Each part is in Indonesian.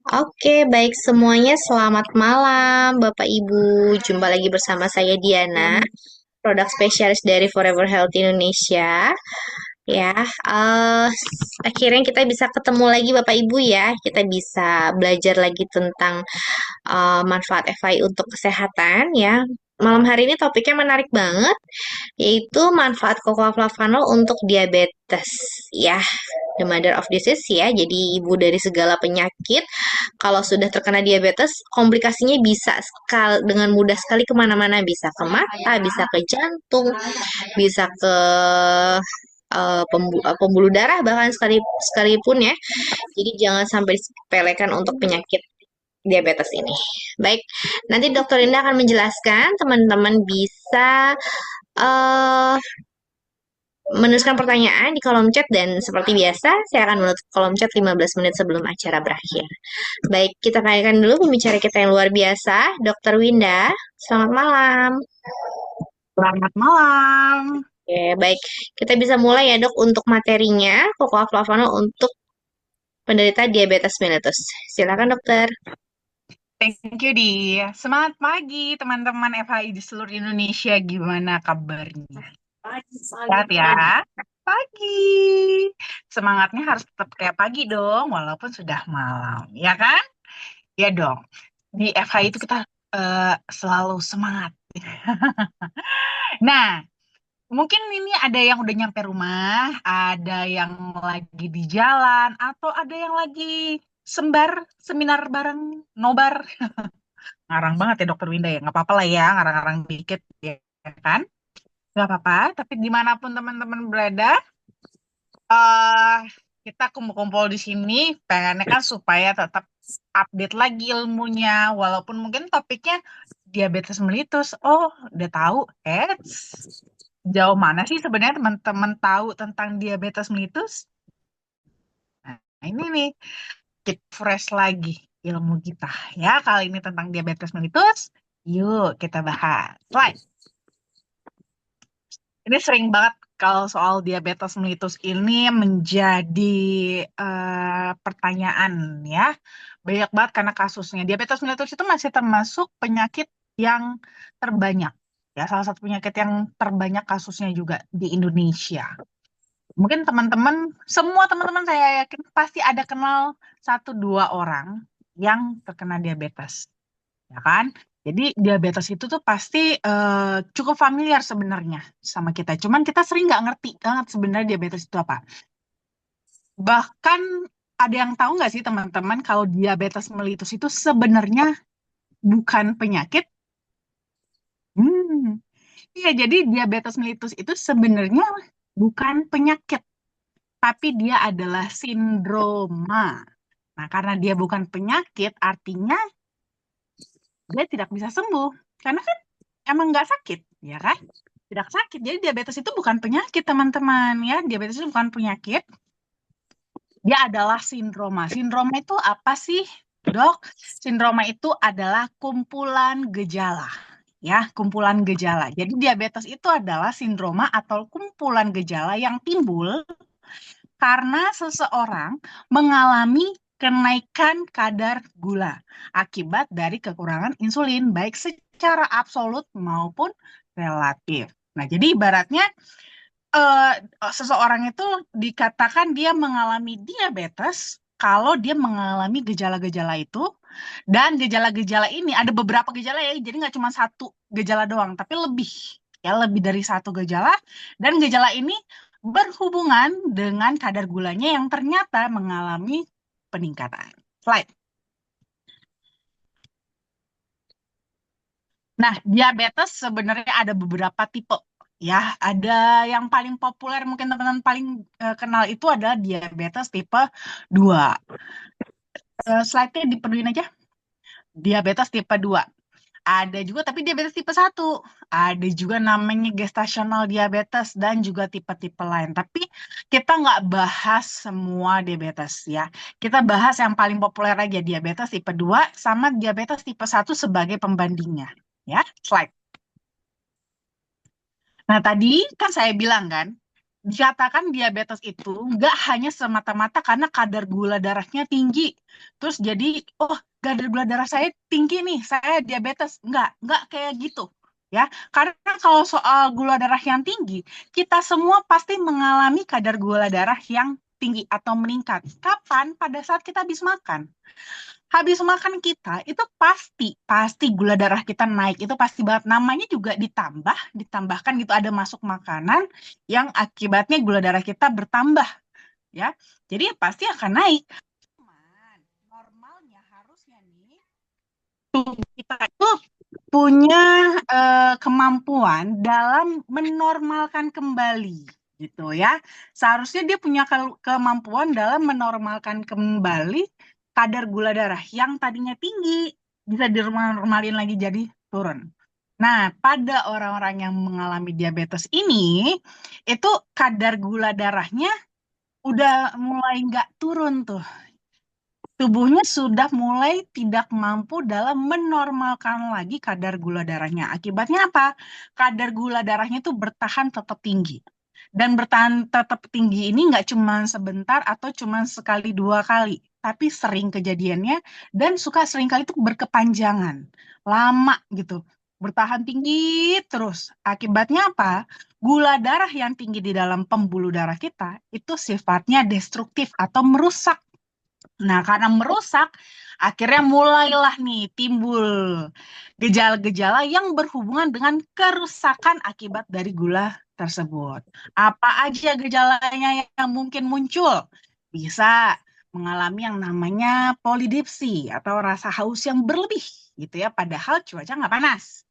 Oke, baik semuanya. Selamat malam, Bapak Ibu. Jumpa lagi bersama saya Diana, produk spesialis dari Forever Health Indonesia. Ya, akhirnya kita bisa ketemu lagi Bapak Ibu ya. Kita bisa belajar lagi tentang manfaat FI untuk kesehatan ya. Malam hari ini topiknya menarik banget, yaitu manfaat cocoa flavanol untuk diabetes ya. The mother of disease ya, jadi ibu dari segala penyakit. Kalau sudah terkena diabetes, komplikasinya bisa dengan mudah sekali kemana-mana. Bisa ke mata, bisa ke jantung, bisa ke pembuluh darah bahkan sekalipun ya. Jadi jangan sampai disepelekan untuk penyakit diabetes ini. Baik, nanti Dokter Indah akan menjelaskan. Teman-teman bisa eh, menuliskan pertanyaan di kolom chat dan seperti biasa saya akan menutup kolom chat 15 menit sebelum acara berakhir. Baik, kita tanyakan dulu pembicara kita yang luar biasa, Dokter Winda. Selamat malam. Selamat malam. Oke, baik. Kita bisa mulai ya, Dok, untuk materinya, cocoa flavanool untuk penderita diabetes mellitus. Silakan, Dokter. Thank you, Di. Semangat pagi, teman-teman FHI di seluruh Indonesia. Gimana kabarnya? Sehat ya? Pagi. Semangatnya harus tetap kayak pagi dong, walaupun sudah malam. Ya kan? Ya dong. Di FHI itu kita selalu semangat. Nah, mungkin ini ada yang udah nyampe rumah, ada yang lagi di jalan, atau ada yang lagi seminar bareng, nobar. Ngarang banget ya Dokter Winda ya. Nggak apa-apa lah ya, ngarang-ngarang dikit ya kan. Nggak apa-apa, tapi dimanapun teman-teman berada, eh kita kumpul-kumpul di sini, pengennya kan supaya tetap update lagi ilmunya, walaupun mungkin topiknya diabetes mellitus. Oh, udah tahu, jauh mana sih sebenarnya teman-teman tahu tentang diabetes mellitus? Nah, ini nih, keep fresh lagi ilmu kita ya. Kali ini tentang diabetes mellitus. Yuk kita bahas. Slide. Ini sering banget kalau soal diabetes mellitus ini menjadi pertanyaan ya. Banyak banget karena kasusnya. Diabetes mellitus itu masih termasuk penyakit yang terbanyak. Ya, salah satu penyakit yang terbanyak kasusnya juga di Indonesia. Mungkin teman-teman, semua teman-teman saya yakin pasti ada kenal satu dua orang yang terkena diabetes, ya kan? Jadi diabetes itu tuh pasti cukup familiar sebenarnya sama kita. Cuman kita sering nggak ngerti banget sebenarnya diabetes itu apa. Bahkan ada yang tahu nggak sih teman-teman kalau diabetes mellitus itu sebenarnya bukan penyakit? Hmm, iya, jadi diabetes mellitus itu sebenarnya bukan penyakit, tapi dia adalah sindroma. Nah, karena dia bukan penyakit, artinya dia tidak bisa sembuh. Karena kan emang nggak sakit, ya kan? Tidak sakit. Jadi diabetes itu bukan penyakit, teman-teman ya. Diabetes itu bukan penyakit, dia adalah sindroma. Sindroma itu apa sih, Dok? Sindroma itu adalah kumpulan gejala. Ya, kumpulan gejala. Jadi diabetes itu adalah sindroma atau kumpulan gejala yang timbul karena seseorang mengalami kenaikan kadar gula akibat dari kekurangan insulin, baik secara absolut maupun relatif. Nah, jadi ibaratnya eh, seseorang itu dikatakan dia mengalami diabetes kalau dia mengalami gejala-gejala itu, dan gejala-gejala ini ada beberapa gejala ya, jadi nggak cuma satu gejala doang, tapi lebih, ya lebih dari satu gejala, dan gejala ini berhubungan dengan kadar gulanya yang ternyata mengalami peningkatan. Slide. Nah, diabetes sebenarnya ada beberapa tipe. Ya, ada yang paling populer mungkin teman-teman paling kenal itu adalah diabetes tipe 2. Slide-nya dipenuhin aja. Diabetes tipe 2. Ada juga tapi diabetes tipe 1. Ada juga namanya gestasional diabetes dan juga tipe-tipe lain. Tapi kita nggak bahas semua diabetes ya. Kita bahas yang paling populer aja, diabetes tipe 2 sama diabetes tipe 1 sebagai pembandingnya. Ya, slide. Nah, tadi kan saya bilang kan, dikatakan diabetes itu nggak hanya semata-mata karena kadar gula darahnya tinggi. Terus jadi, oh kadar gula darah saya tinggi nih, saya diabetes. Nggak kayak gitu. Ya, karena kalau soal gula darah yang tinggi, kita semua pasti mengalami kadar gula darah yang tinggi atau meningkat. Kapan? Pada saat kita habis makan. Habis makan kita itu pasti gula darah kita naik, itu pasti banget. Namanya juga ditambahkan gitu, ada masuk makanan yang akibatnya gula darah kita bertambah, ya. Jadi pasti akan naik. Cuman normalnya harusnya nih tubuh kita itu punya kemampuan dalam menormalkan kembali gitu ya. Seharusnya dia punya kemampuan dalam menormalkan kembali kadar gula darah yang tadinya tinggi bisa dinormalin lagi jadi turun. Nah, pada orang-orang yang mengalami diabetes ini, itu kadar gula darahnya udah mulai nggak turun tuh. Tubuhnya sudah mulai tidak mampu dalam menormalkan lagi kadar gula darahnya. Akibatnya apa? Kadar gula darahnya itu bertahan tetap tinggi. Dan bertahan tetap tinggi ini nggak cuma sebentar atau cuma sekali dua kali, tapi sering kejadiannya dan suka sering kali itu berkepanjangan, lama gitu. Bertahan tinggi terus. Akibatnya apa? Gula darah yang tinggi di dalam pembuluh darah kita itu sifatnya destruktif atau merusak. Nah, karena merusak, akhirnya mulailah nih timbul gejala-gejala yang berhubungan dengan kerusakan akibat dari gula tersebut. Apa aja gejalanya yang mungkin muncul? Bisa mengalami yang namanya polidipsi atau rasa haus yang berlebih gitu ya, padahal cuaca nggak panas.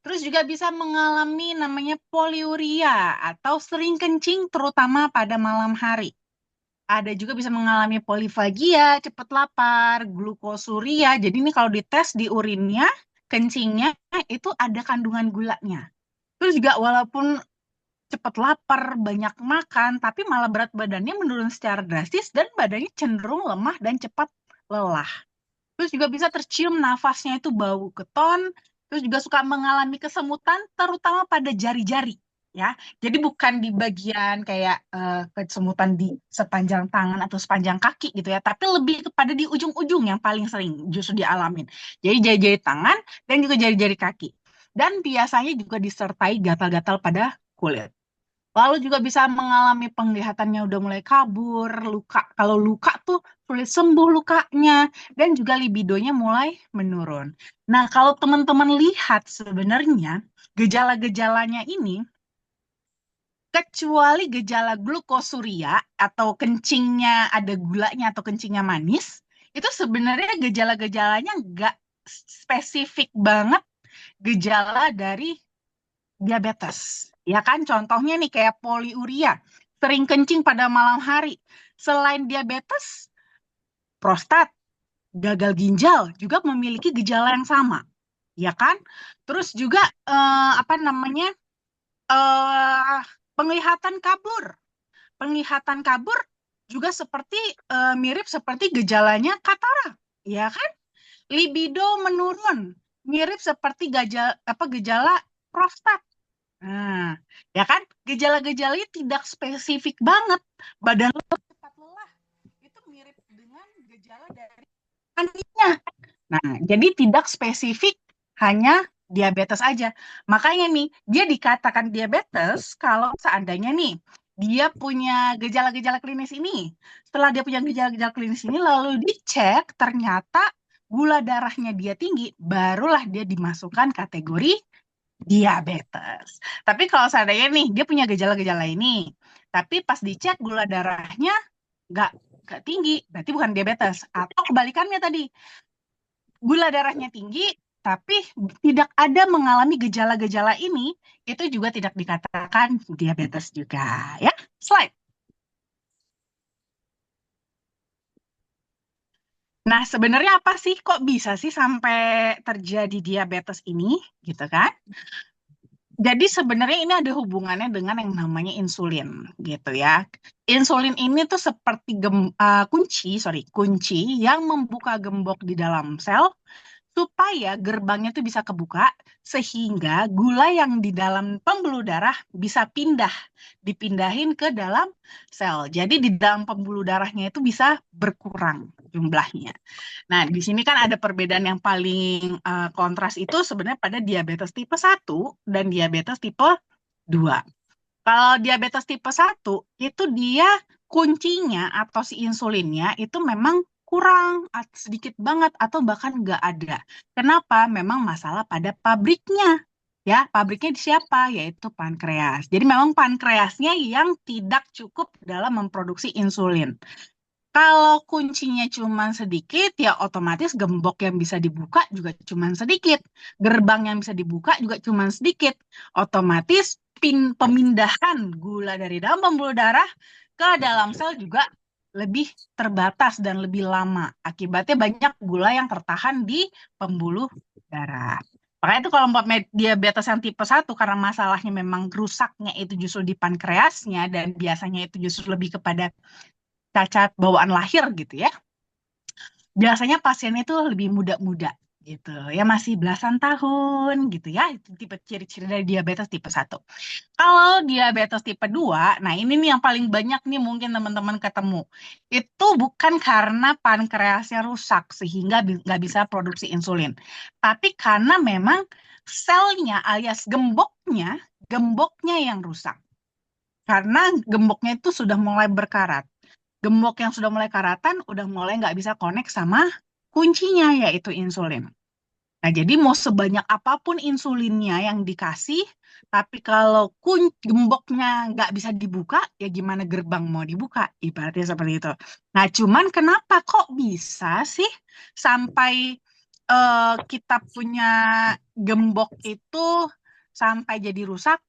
Terus juga bisa mengalami namanya poliuria atau sering kencing terutama pada malam hari. Ada juga bisa mengalami polifagia, cepat lapar, glukosuria. Jadi ini kalau dites di urinnya, kencingnya itu ada kandungan gulanya. Terus juga walaupun cepat lapar, banyak makan, tapi malah berat badannya menurun secara drastis dan badannya cenderung lemah dan cepat lelah. Terus juga bisa tercium nafasnya itu bau keton, terus juga suka mengalami kesemutan, terutama pada jari-jari, ya. Jadi bukan di bagian kayak kesemutan di sepanjang tangan atau sepanjang kaki gitu ya, tapi lebih kepada di ujung-ujung yang paling sering justru dialamin. Jadi jari-jari tangan dan juga jari-jari kaki. Dan biasanya juga disertai gatal-gatal pada kulit. Lalu juga bisa mengalami penglihatannya udah mulai kabur, luka. Kalau luka tuh sulit sembuh lukanya, dan juga libidonya mulai menurun. Nah, kalau teman-teman lihat sebenarnya gejala-gejalanya ini, kecuali gejala glukosuria atau kencingnya ada gulanya atau kencingnya manis, itu sebenarnya gejala-gejalanya nggak spesifik banget gejala dari diabetes. Ya kan, contohnya nih kayak poliuria, sering kencing pada malam hari. Selain diabetes, prostat, gagal ginjal juga memiliki gejala yang sama. Ya kan? Terus juga apa namanya? eh penglihatan kabur. Penglihatan kabur juga seperti mirip seperti gejalanya katarak. Ya kan? Libido menurun, mirip seperti gejala prostat. Nah, ya kan, gejala-gejalanya tidak spesifik banget. Badan lo cepat lelah, itu mirip dengan gejala dari anaknya. Nah, jadi tidak spesifik hanya diabetes aja. Makanya nih, dia dikatakan diabetes kalau seandainya nih, dia punya gejala-gejala klinis ini. Setelah dia punya gejala-gejala klinis ini, lalu dicek, ternyata gula darahnya dia tinggi, barulah dia dimasukkan kategori diabetes. Tapi kalau seandainya nih dia punya gejala-gejala ini, tapi pas dicek gula darahnya nggak nggak tinggi, berarti bukan diabetes. Atau kebalikannya tadi, gula darahnya tinggi, tapi tidak ada mengalami gejala-gejala ini, itu juga tidak dikatakan diabetes juga. Ya, slide. Nah, sebenarnya apa sih kok bisa sih sampai terjadi diabetes ini, gitu kan? Jadi sebenarnya ini ada hubungannya dengan yang namanya insulin, gitu ya. Insulin ini tuh seperti kunci yang membuka gembok di dalam sel supaya gerbangnya itu bisa kebuka sehingga gula yang di dalam pembuluh darah bisa dipindahin ke dalam sel. Jadi di dalam pembuluh darahnya itu bisa berkurang jumlahnya. Nah, di sini kan ada perbedaan yang paling kontras itu sebenarnya pada diabetes tipe 1 dan diabetes tipe 2. Kalau diabetes tipe 1 itu dia kuncinya atau si insulinnya itu memang kurang, sedikit banget atau bahkan nggak ada. Kenapa? Memang masalah pada pabriknya. Ya, pabriknya di siapa? Yaitu pankreas. Jadi memang pankreasnya yang tidak cukup dalam memproduksi insulin. Kalau kuncinya cuma sedikit, ya otomatis gembok yang bisa dibuka juga cuma sedikit. Gerbang yang bisa dibuka juga cuma sedikit. Otomatis pemindahan gula dari dalam pembuluh darah ke dalam sel juga lebih terbatas dan lebih lama. Akibatnya banyak gula yang tertahan di pembuluh darah. Makanya itu kalau diabetes yang tipe 1 karena masalahnya memang rusaknya itu justru di pankreasnya dan biasanya itu justru lebih kepada cacat bawaan lahir gitu ya. Biasanya pasiennya itu lebih muda-muda gitu ya, masih belasan tahun gitu ya. Itu tipe ciri-ciri dari diabetes tipe 1. Kalau diabetes tipe 2, nah ini nih yang paling banyak nih mungkin teman-teman ketemu. Itu bukan karena pankreasnya rusak sehingga nggak bisa produksi insulin. Tapi karena memang selnya alias gemboknya yang rusak. Karena gemboknya itu sudah mulai berkarat. Gembok yang sudah mulai karatan udah mulai nggak bisa connect sama kuncinya yaitu insulin. Nah, jadi mau sebanyak apapun insulinnya yang dikasih, tapi kalau gemboknya nggak bisa dibuka, ya gimana gerbang mau dibuka? Ibaratnya seperti itu. Nah, cuman kenapa kok bisa sih sampai kita punya gembok itu sampai jadi rusak?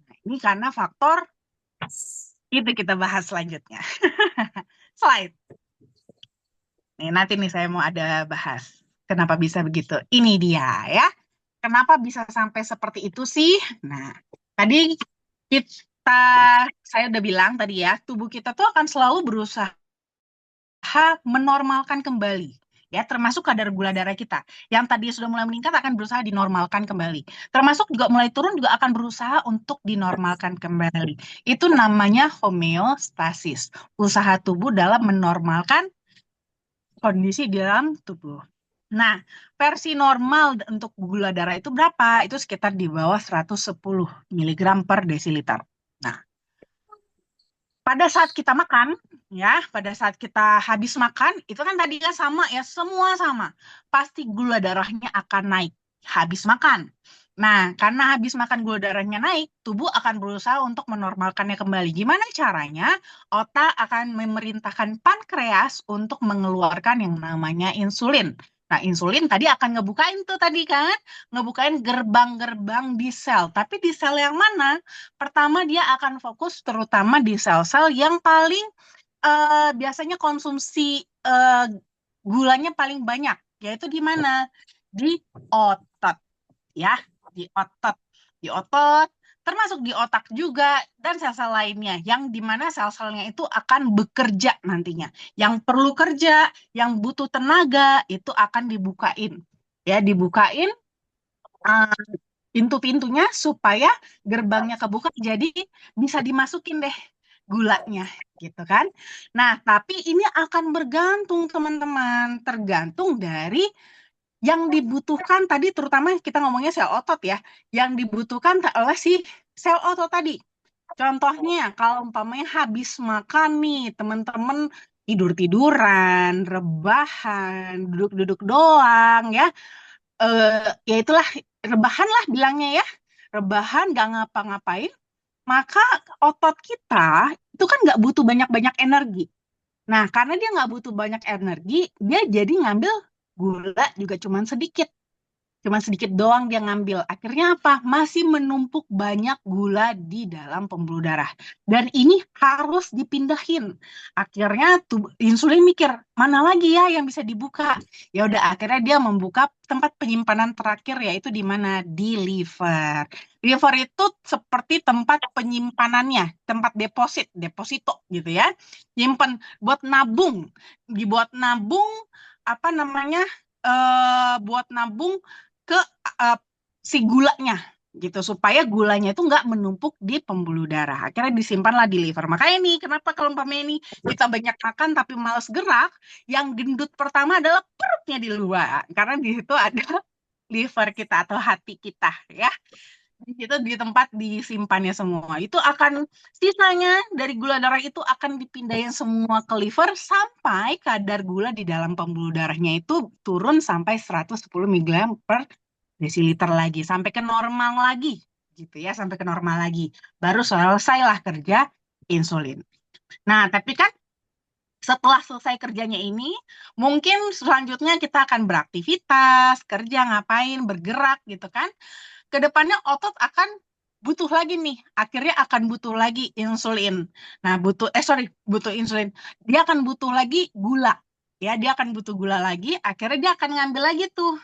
Nah, ini karena faktor itu kita bahas selanjutnya. Slide. Nih, nanti nih saya mau ada bahas. Kenapa bisa begitu? Ini dia ya. Kenapa bisa sampai seperti itu sih? Nah, tadi kita, saya udah bilang tadi ya, tubuh kita tuh akan selalu berusaha menormalkan kembali. Ya, termasuk kadar gula darah kita. Yang tadi sudah mulai meningkat akan berusaha dinormalkan kembali. Termasuk juga mulai turun juga akan berusaha untuk dinormalkan kembali. Itu namanya homeostasis. Usaha tubuh dalam menormalkan kondisi di dalam tubuh. Nah, versi normal untuk gula darah itu berapa? Itu sekitar di bawah 110 miligram per desiliter. Nah, pada saat kita makan, ya, pada saat kita habis makan, itu kan tadi kan sama ya, semua sama. Pasti gula darahnya akan naik habis makan. Nah, karena habis makan gula darahnya naik, tubuh akan berusaha untuk menormalkannya kembali. Gimana caranya? Otak akan memerintahkan pankreas untuk mengeluarkan yang namanya insulin. Nah, insulin tadi akan ngebukain tuh tadi kan, ngebukain gerbang-gerbang di sel. Tapi di sel yang mana? Pertama dia akan fokus terutama di sel-sel yang paling biasanya konsumsi gulanya paling banyak, yaitu di mana? Di otot, ya, di otot, di otot, termasuk di otak juga dan sel-sel lainnya, yang di mana sel-selnya itu akan bekerja nantinya. Yang perlu kerja, yang butuh tenaga itu akan dibukain, ya, dibukain pintu-pintunya supaya gerbangnya kebuka jadi bisa dimasukin deh gulanya gitu kan. Nah, tapi ini akan bergantung teman-teman, tergantung dari yang dibutuhkan tadi terutama kita ngomongnya sel otot ya. Yang dibutuhkan oleh si sel otot tadi. Contohnya kalau umpamanya habis makan nih teman-teman tidur-tiduran, rebahan, duduk-duduk doang ya, ya itulah rebahan lah bilangnya ya, rebahan gak ngapa-ngapain, maka otot kita itu kan nggak butuh banyak-banyak energi. Nah, karena dia nggak butuh banyak energi, dia jadi ngambil gula juga cuman sedikit. Cuma sedikit doang dia ngambil. Akhirnya apa? Masih menumpuk banyak gula di dalam pembuluh darah. Dan ini harus dipindahin. Akhirnya insulin mikir, mana lagi ya yang bisa dibuka? Ya udah akhirnya dia membuka tempat penyimpanan terakhir yaitu di mana? Di liver. Liver itu seperti tempat penyimpanannya, tempat deposito gitu ya. Nyimpen buat nabung, dibuat nabung apa namanya? buat nabung ke eh, si gulanya gitu supaya gulanya itu nggak menumpuk di pembuluh darah. Akhirnya disimpanlah di liver. Makanya nih kenapa kalau umpamanya ini kita banyak makan tapi malas gerak, yang gendut pertama adalah perutnya di luar karena di situ ada liver kita atau hati kita ya. Di situ di tempat disimpannya semua. Itu akan sisanya dari gula darah itu akan dipindahin semua ke liver sampai kadar gula di dalam pembuluh darahnya itu turun sampai 110 mg per desiliter lagi sampai ke normal lagi gitu ya, sampai ke normal lagi. Baru selesailah kerja insulin. Nah, tapi kan setelah selesai kerjanya ini, mungkin selanjutnya kita akan beraktivitas, kerja, ngapain, bergerak gitu kan. Kedepannya otot akan butuh lagi nih, akhirnya akan butuh lagi insulin. Nah, butuh insulin. Dia akan butuh lagi gula. Ya, dia akan butuh gula lagi, akhirnya dia akan ngambil lagi tuh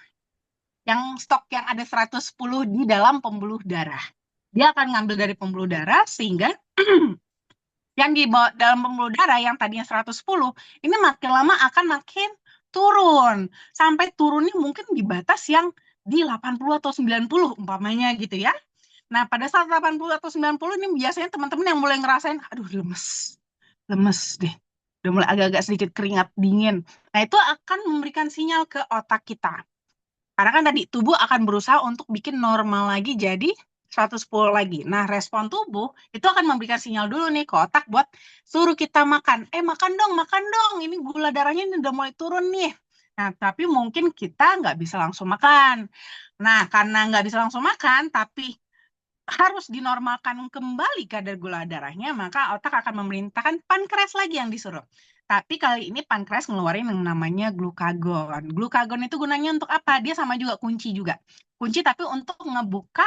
yang stok yang ada 110 di dalam pembuluh darah. Dia akan ngambil dari pembuluh darah sehingga yang di dalam pembuluh darah yang tadinya 110 ini makin lama akan makin turun sampai turunnya mungkin di batas yang di 80 atau 90 umpamanya gitu ya. Nah, pada saat 80 atau 90 ini biasanya teman-teman yang mulai ngerasain aduh lemes. Lemes deh. Udah mulai agak-agak sedikit keringat dingin. Nah, itu akan memberikan sinyal ke otak kita. Karena kan tadi tubuh akan berusaha untuk bikin normal lagi jadi 110 lagi. Nah, respon tubuh itu akan memberikan sinyal dulu nih ke otak buat suruh kita makan. Makan dong, makan dong. Ini gula darahnya ini udah mulai turun nih. Nah, tapi mungkin kita nggak bisa langsung makan. Nah, karena nggak bisa langsung makan, tapi harus dinormalkan kembali kadar gula darahnya, maka otak akan memerintahkan pankreas lagi yang disuruh. Tapi kali ini pankreas ngeluarin yang namanya glukagon. Glukagon itu gunanya untuk apa? Dia sama juga kunci juga. Kunci tapi untuk ngebuka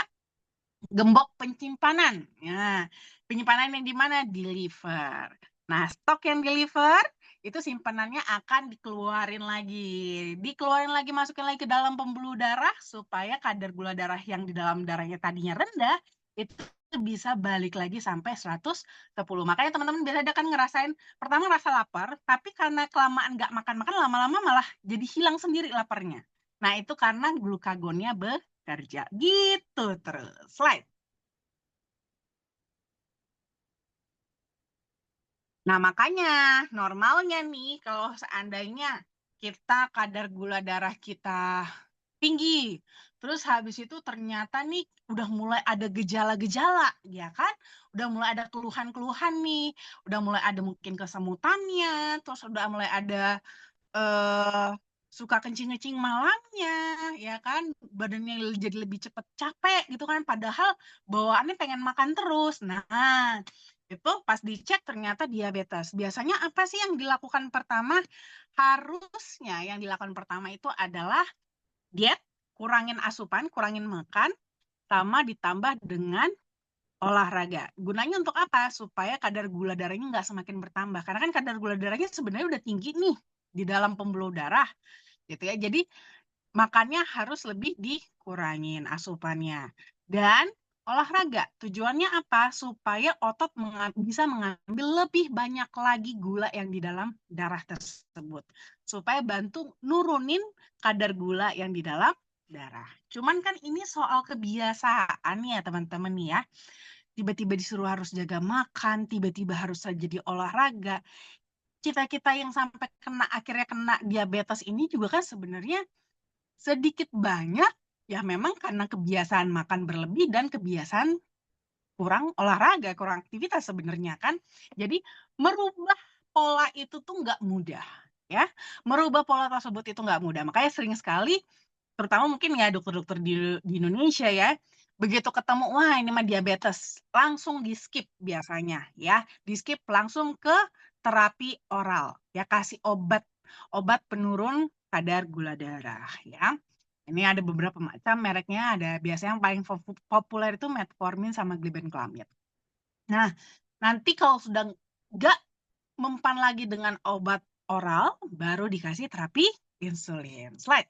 gembok penyimpanan. Ya, penyimpanan yang di mana? Di liver. Nah, stok yang di liver itu simpanannya akan dikeluarin lagi. Dikeluarin lagi, masukin lagi ke dalam pembuluh darah supaya kadar gula darah yang di dalam darahnya tadinya rendah itu bisa balik lagi sampai 110. Makanya teman-teman biasanya kan ngerasain pertama rasa lapar, tapi karena kelamaan nggak makan-makan lama-lama malah jadi hilang sendiri laparnya. Nah, itu karena glukagonnya kerja gitu terus. Slide. Nah, makanya normalnya nih kalau seandainya kita kadar gula darah kita tinggi, terus habis itu ternyata nih udah mulai ada gejala-gejala, ya kan? Udah mulai ada keluhan-keluhan nih, udah mulai ada mungkin kesemutannya, terus udah mulai ada eh suka kencing-kencing malamnya, ya kan? Badannya jadi lebih cepet capek gitu kan, padahal bawaannya pengen makan terus. Nah, itu pas dicek ternyata diabetes. Biasanya apa sih yang dilakukan pertama? Harusnya yang dilakukan pertama itu adalah diet, kurangin asupan, kurangin makan, sama ditambah dengan olahraga. Gunanya untuk apa? Supaya kadar gula darahnya nggak semakin bertambah. Karena kan kadar gula darahnya sebenarnya udah tinggi nih di dalam pembuluh darah, gitu ya. Jadi makannya harus lebih dikurangin asupannya. Dan olahraga, tujuannya apa? Supaya otot bisa mengambil lebih banyak lagi gula yang di dalam darah tersebut. Supaya bantu nurunin kadar gula yang di dalam darah. Cuman kan ini soal kebiasaan ya teman-teman ya. Tiba-tiba disuruh harus jaga makan, tiba-tiba harus jadi olahraga. Kita-kita yang sampai akhirnya kena diabetes ini juga kan sebenarnya sedikit banyak ya memang karena kebiasaan makan berlebih dan kebiasaan kurang olahraga, kurang aktivitas sebenarnya kan. Jadi merubah pola itu tuh nggak mudah ya. Merubah pola tersebut itu nggak mudah. Makanya sering sekali terutama mungkin ya dokter-dokter di Indonesia ya, begitu ketemu wah ini mah diabetes, langsung di skip biasanya ya, di skip langsung ke terapi oral ya, kasih obat penurun kadar gula darah ya. Ini ada beberapa macam mereknya, ada biasanya yang paling populer itu metformin sama glibenclamide. Nah, nanti kalau sudah nggak mempan lagi dengan obat oral, baru dikasih terapi insulin. Slide.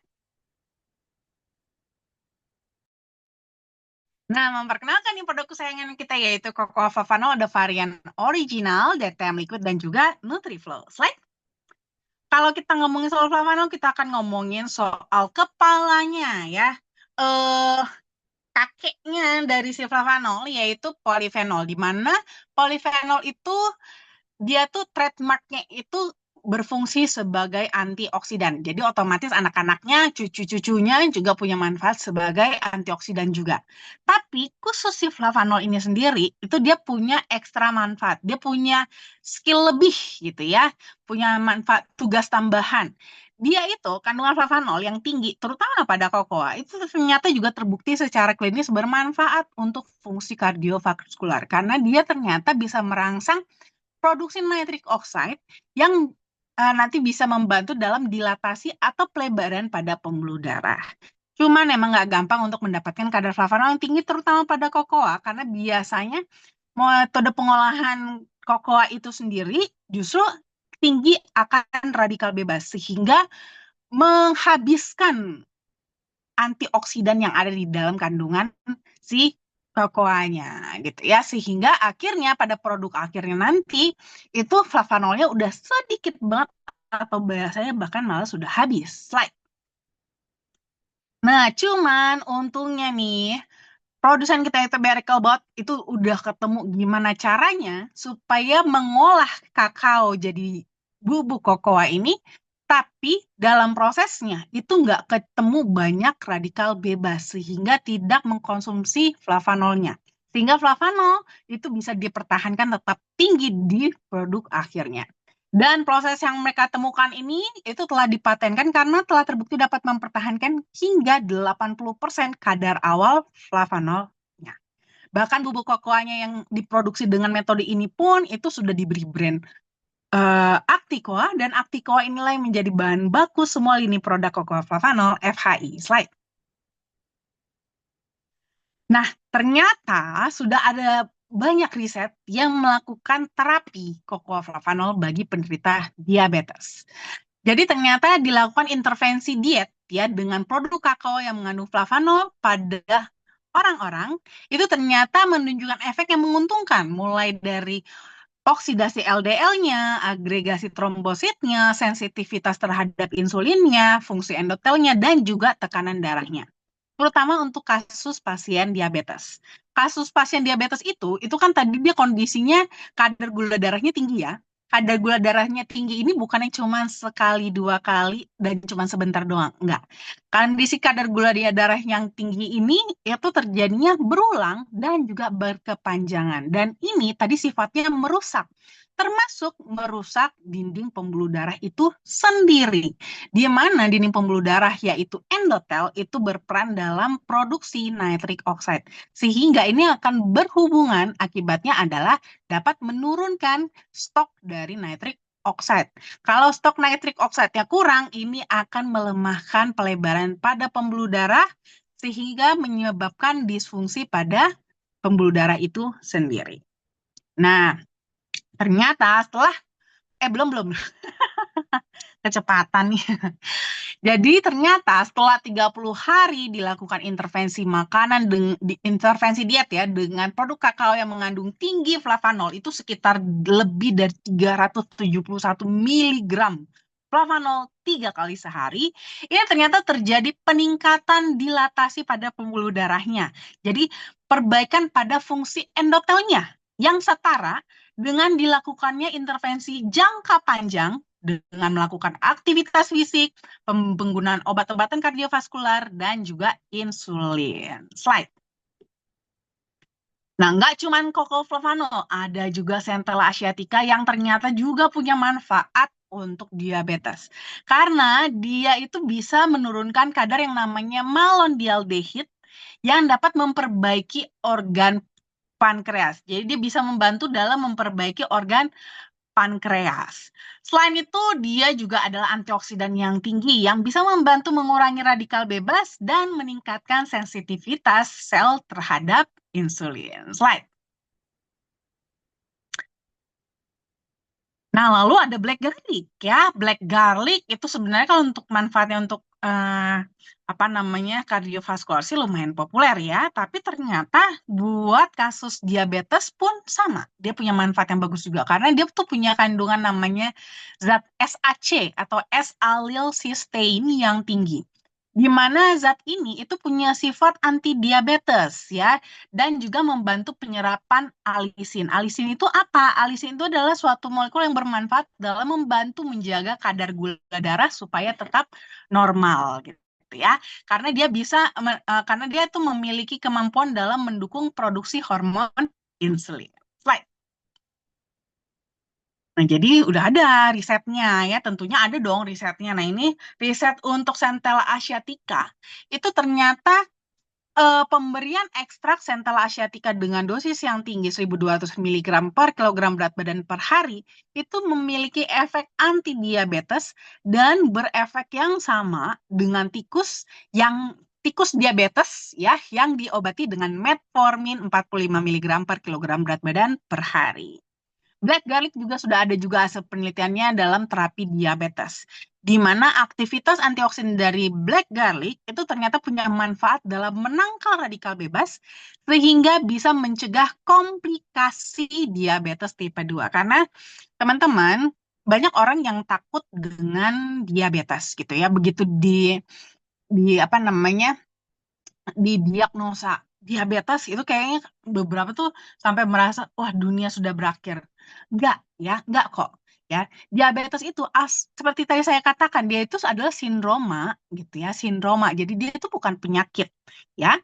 Nah, memperkenalkan nih produk kesayangan kita yaitu Cocoa Fafano, ada varian original, DTM liquid, dan juga NutriFlow. Slide. Kalau kita ngomongin soal flavanol, kita akan ngomongin soal kepalanya ya. Eh, kakeknya dari si flavanol yaitu polifenol, di mana polifenol itu dia tuh trademarknya itu berfungsi sebagai antioksidan. Jadi otomatis anak-anaknya, cucu-cucunya juga punya manfaat sebagai antioksidan juga. Tapi khusus si flavanol ini sendiri, itu dia punya ekstra manfaat. Dia punya skill lebih gitu ya, punya manfaat tugas tambahan. Dia itu kandungan flavanol yang tinggi, terutama pada kokoa, itu ternyata juga terbukti secara klinis bermanfaat untuk fungsi kardiovaskular karena dia ternyata bisa merangsang produksi nitric oxide yang nanti bisa membantu dalam dilatasi atau pelebaran pada pembuluh darah. Cuman emang nggak gampang untuk mendapatkan kadar flavanol yang tinggi terutama pada kokoa karena biasanya metode pengolahan kokoa itu sendiri justru tinggi akan radikal bebas sehingga menghabiskan antioksidan yang ada di dalam kandungan si kokoanya gitu ya sehingga akhirnya pada produk akhirnya nanti itu flavanolnya udah sedikit banget atau biasanya bahkan malah sudah habis slide. Nah, cuman untungnya nih produsen kita itu Berkelbot itu udah ketemu gimana caranya supaya mengolah kakao jadi bubuk kokoa ini, tapi dalam prosesnya itu nggak ketemu banyak radikal bebas sehingga tidak mengkonsumsi flavanolnya. Sehingga flavanol itu bisa dipertahankan tetap tinggi di produk akhirnya. Dan proses yang mereka temukan ini itu telah dipatenkan karena telah terbukti dapat mempertahankan hingga 80% kadar awal flavanolnya. Bahkan bubuk kokoanya yang diproduksi dengan metode ini pun itu sudah diberi brand Acticoa dan Acticoa inilah yang menjadi bahan baku semua lini produk kokoa flavanol FHI. Slide. Nah, ternyata sudah ada banyak riset yang melakukan terapi kokoa flavanol bagi penderita diabetes. Jadi ternyata dilakukan intervensi diet ya dengan produk kakao yang mengandung flavanol pada orang-orang itu ternyata menunjukkan efek yang menguntungkan mulai dari oksidasi LDL-nya, agregasi trombositnya, sensitivitas terhadap insulinnya, fungsi endotelnya, dan juga tekanan darahnya. Terutama untuk kasus pasien diabetes. Kasus pasien diabetes itu kan tadi dia kondisinya kadar gula darahnya tinggi ya. Kadar gula darahnya tinggi ini bukannya cuma sekali, dua kali, dan cuma sebentar doang. Enggak. Kondisi kadar gula darah yang tinggi ini itu terjadinya berulang dan juga berkepanjangan. Dan ini tadi sifatnya merusak. Termasuk merusak dinding pembuluh darah itu sendiri di mana dinding pembuluh darah yaitu endotel itu berperan dalam produksi nitric oxide. Sehingga ini akan berhubungan akibatnya adalah dapat menurunkan stok dari nitric oxide. Kalau stok nitric oxide-nya kurang, ini akan melemahkan pelebaran pada pembuluh darah sehingga menyebabkan disfungsi pada pembuluh darah itu sendiri. Nah, ternyata setelah belum belum kecepatan nih. Jadi ternyata setelah 30 hari dilakukan intervensi makanan, intervensi diet ya, dengan produk kakao yang mengandung tinggi flavanol, itu sekitar lebih dari 371 miligram flavanol 3 kali sehari, ini ternyata terjadi peningkatan dilatasi pada pembuluh darahnya. Jadi perbaikan pada fungsi endotelnya yang setara dengan dilakukannya intervensi jangka panjang dengan melakukan aktivitas fisik, penggunaan obat-obatan kardiovaskular, dan juga insulin. Slide. Nah, nggak cuma Coco flavanol, ada juga Centella asiatica yang ternyata juga punya manfaat untuk diabetes. Karena dia itu bisa menurunkan kadar yang namanya malondialdehyde yang dapat memperbaiki organ pankreas. Jadi dia bisa membantu dalam memperbaiki organ pankreas. Selain itu, dia juga adalah antioksidan yang tinggi yang bisa membantu mengurangi radikal bebas dan meningkatkan sensitivitas sel terhadap insulin. Slide. Nah, lalu ada black garlic ya. Black garlic itu sebenarnya kalau untuk manfaatnya untuk apa namanya kardiovaskular sih lumayan populer ya. Tapi ternyata buat kasus diabetes pun sama. Dia punya manfaat yang bagus juga karena dia tuh punya kandungan namanya zat SAC atau S-allyl cysteine yang tinggi. Di mana zat ini itu punya sifat anti diabetes ya dan juga membantu penyerapan alisin. Alisin itu apa? Alisin itu adalah suatu molekul yang bermanfaat dalam membantu menjaga kadar gula darah supaya tetap normal gitu ya. Karena dia karena dia itu memiliki kemampuan dalam mendukung produksi hormon insulin. Slide. Nah, jadi udah ada risetnya ya, tentunya ada dong risetnya. Nah, ini riset untuk Centella asiatica. Itu ternyata pemberian ekstrak Centella asiatica dengan dosis yang tinggi 1.200 mg per kilogram berat badan per hari itu memiliki efek anti diabetes dan berefek yang sama dengan tikus diabetes ya yang diobati dengan metformin 45 mg per kilogram berat badan per hari. Black garlic juga sudah ada juga hasil penelitiannya dalam terapi diabetes, di mana aktivitas antioksidan dari black garlic itu ternyata punya manfaat dalam menangkal radikal bebas, sehingga bisa mencegah komplikasi diabetes tipe 2. Karena teman-teman, banyak orang yang takut dengan diabetes gitu ya, begitu di apa namanya didiagnosa diabetes itu kayaknya beberapa tuh sampai merasa wah dunia sudah berakhir. Enggak ya, enggak kok. Ya, diabetes itu seperti tadi saya katakan dia itu adalah sindroma gitu ya, sindroma. Jadi dia itu bukan penyakit ya.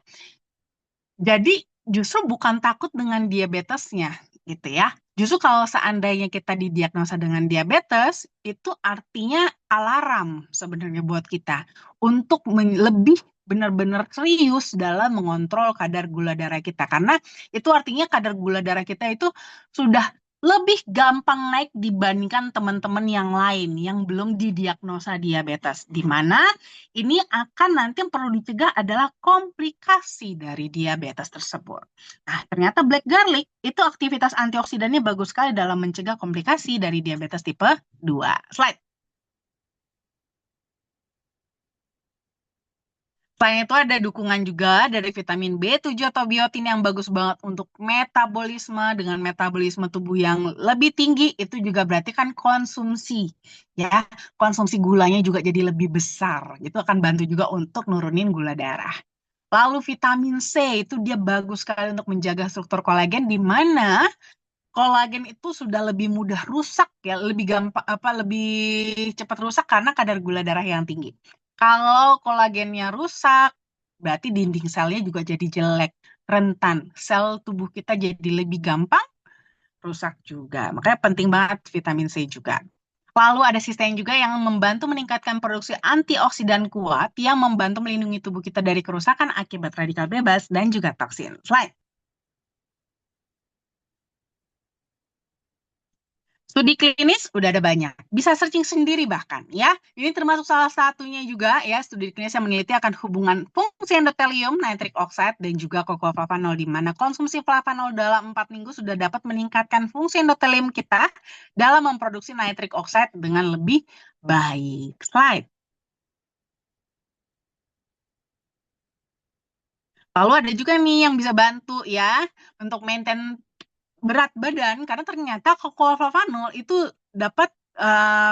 Jadi justru bukan takut dengan diabetesnya gitu ya. Justru kalau seandainya kita didiagnosa dengan diabetes, itu artinya alarm sebenarnya buat kita untuk lebih benar-benar serius dalam mengontrol kadar gula darah kita. Karena itu artinya kadar gula darah kita itu sudah lebih gampang naik dibandingkan teman-teman yang lain yang belum didiagnosa diabetes. Di mana ini akan nanti yang perlu dicegah adalah komplikasi dari diabetes tersebut. Nah, ternyata black garlic itu aktivitas antioksidannya bagus sekali dalam mencegah komplikasi dari diabetes tipe 2. Slide. Selain itu ada dukungan juga dari vitamin B7 atau biotin yang bagus banget untuk metabolisme. Dengan metabolisme tubuh yang lebih tinggi, itu juga berarti kan konsumsi. Ya, konsumsi gulanya juga jadi lebih besar. Itu akan bantu juga untuk nurunin gula darah. Lalu vitamin C itu dia bagus sekali untuk menjaga struktur kolagen di mana kolagen itu sudah lebih mudah rusak ya, lebih gampang lebih cepat rusak karena kadar gula darah yang tinggi. Kalau kolagennya rusak, berarti dinding selnya juga jadi jelek, rentan. Sel tubuh kita jadi lebih gampang rusak juga. Makanya penting banget vitamin C juga. Lalu ada sistem juga yang membantu meningkatkan produksi antioksidan kuat yang membantu melindungi tubuh kita dari kerusakan akibat radikal bebas dan juga toksin. Slide. Studi klinis udah ada banyak. Bisa searching sendiri bahkan ya. Ini termasuk salah satunya juga ya studi klinis yang meneliti akan hubungan fungsi endotelium, nitric oxide dan juga kokoflavanol di mana konsumsi flavanol dalam 4 minggu sudah dapat meningkatkan fungsi endotelium kita dalam memproduksi nitric oxide dengan lebih baik. Slide. Lalu ada juga nih yang bisa bantu ya untuk maintain berat badan karena ternyata kokolflavanol itu dapat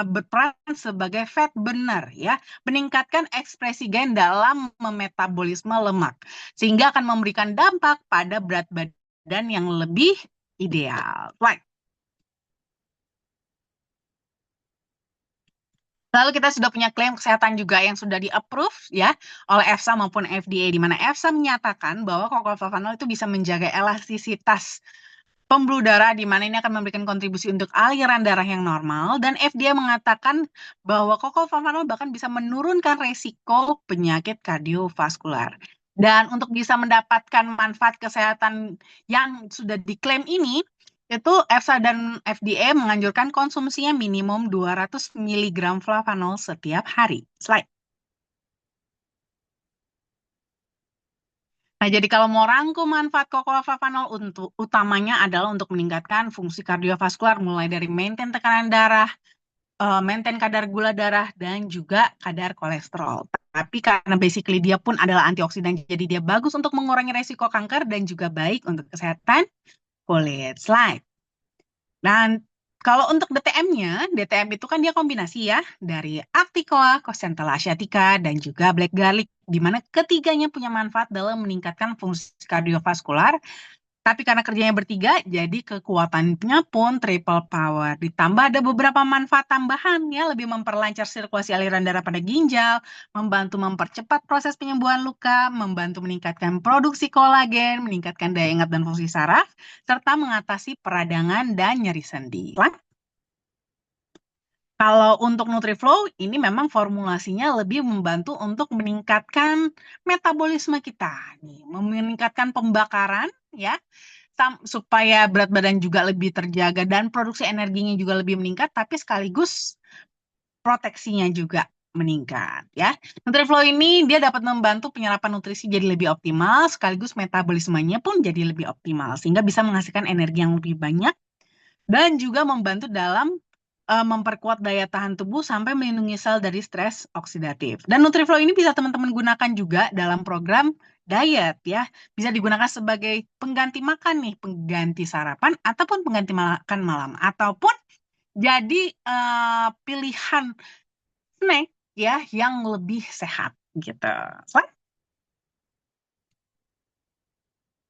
berperan sebagai fat burner ya, meningkatkan ekspresi gen dalam memetabolisme lemak sehingga akan memberikan dampak pada berat badan yang lebih ideal. Right. Lalu kita sudah punya klaim kesehatan juga yang sudah di-approve ya oleh EFSA maupun FDA di mana EFSA menyatakan bahwa kokolflavanol itu bisa menjaga elastisitas pembuluh darah di mana ini akan memberikan kontribusi untuk aliran darah yang normal dan FDA mengatakan bahwa kokolflavanol bahkan bisa menurunkan resiko penyakit kardiovaskular. Dan untuk bisa mendapatkan manfaat kesehatan yang sudah diklaim ini, itu EFSA dan FDA menganjurkan konsumsinya minimum 200 mg flavanol setiap hari. Slide. Nah, jadi kalau mau rangkum manfaat cocoa flavanol untuk utamanya adalah untuk meningkatkan fungsi kardiovaskular mulai dari maintain tekanan darah, maintain kadar gula darah dan juga kadar kolesterol. Tapi karena basically dia pun adalah antioksidan, jadi dia bagus untuk mengurangi resiko kanker dan juga baik untuk kesehatan kulit. Slide. Dan kalau untuk DTM-nya, DTM itu kan dia kombinasi ya dari Acticoa, Centella asiatica, dan juga black garlic, di mana ketiganya punya manfaat dalam meningkatkan fungsi kardiovaskular. Tapi karena kerjanya bertiga, jadi kekuatannya pun triple power. Ditambah ada beberapa manfaat tambahan ya, lebih memperlancar sirkulasi aliran darah pada ginjal, membantu mempercepat proses penyembuhan luka, membantu meningkatkan produksi kolagen, meningkatkan daya ingat dan fungsi saraf, serta mengatasi peradangan dan nyeri sendi. Kalau untuk NutriFlow, ini memang formulasinya lebih membantu untuk meningkatkan metabolisme kita, nih, meningkatkan pembakaran, ya, supaya berat badan juga lebih terjaga dan produksi energinya juga lebih meningkat, tapi sekaligus proteksinya juga meningkat, ya. NutriFlow ini dia dapat membantu penyerapan nutrisi jadi lebih optimal, sekaligus metabolismenya pun jadi lebih optimal, sehingga bisa menghasilkan energi yang lebih banyak dan juga membantu dalam memperkuat daya tahan tubuh sampai melindungi sel dari stres oksidatif. Dan NutriFlow ini bisa teman-teman gunakan juga dalam program diet ya. Bisa digunakan sebagai pengganti makan nih, pengganti sarapan ataupun pengganti makan malam ataupun jadi pilihan snack ya yang lebih sehat gitu.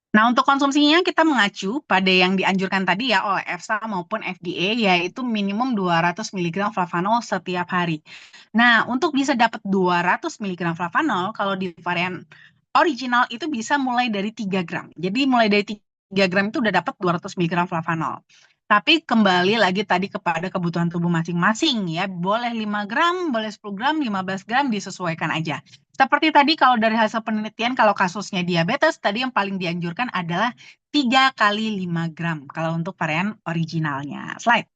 Nah, untuk konsumsinya kita mengacu pada yang dianjurkan tadi ya oleh EFSA maupun FDA, yaitu minimum 200 mg flavanol setiap hari. Nah, untuk bisa dapat 200 mg flavanol, kalau di varian original itu bisa mulai dari 3 gram. Jadi mulai dari 3 gram itu udah dapat 200 mg flavanol. Tapi kembali lagi tadi kepada kebutuhan tubuh masing-masing ya. Boleh 5 gram, boleh 10 gram, 15 gram disesuaikan aja. Seperti tadi kalau dari hasil penelitian, kalau kasusnya diabetes, tadi yang paling dianjurkan adalah 3 kali 5 gram kalau untuk varian originalnya. Slide.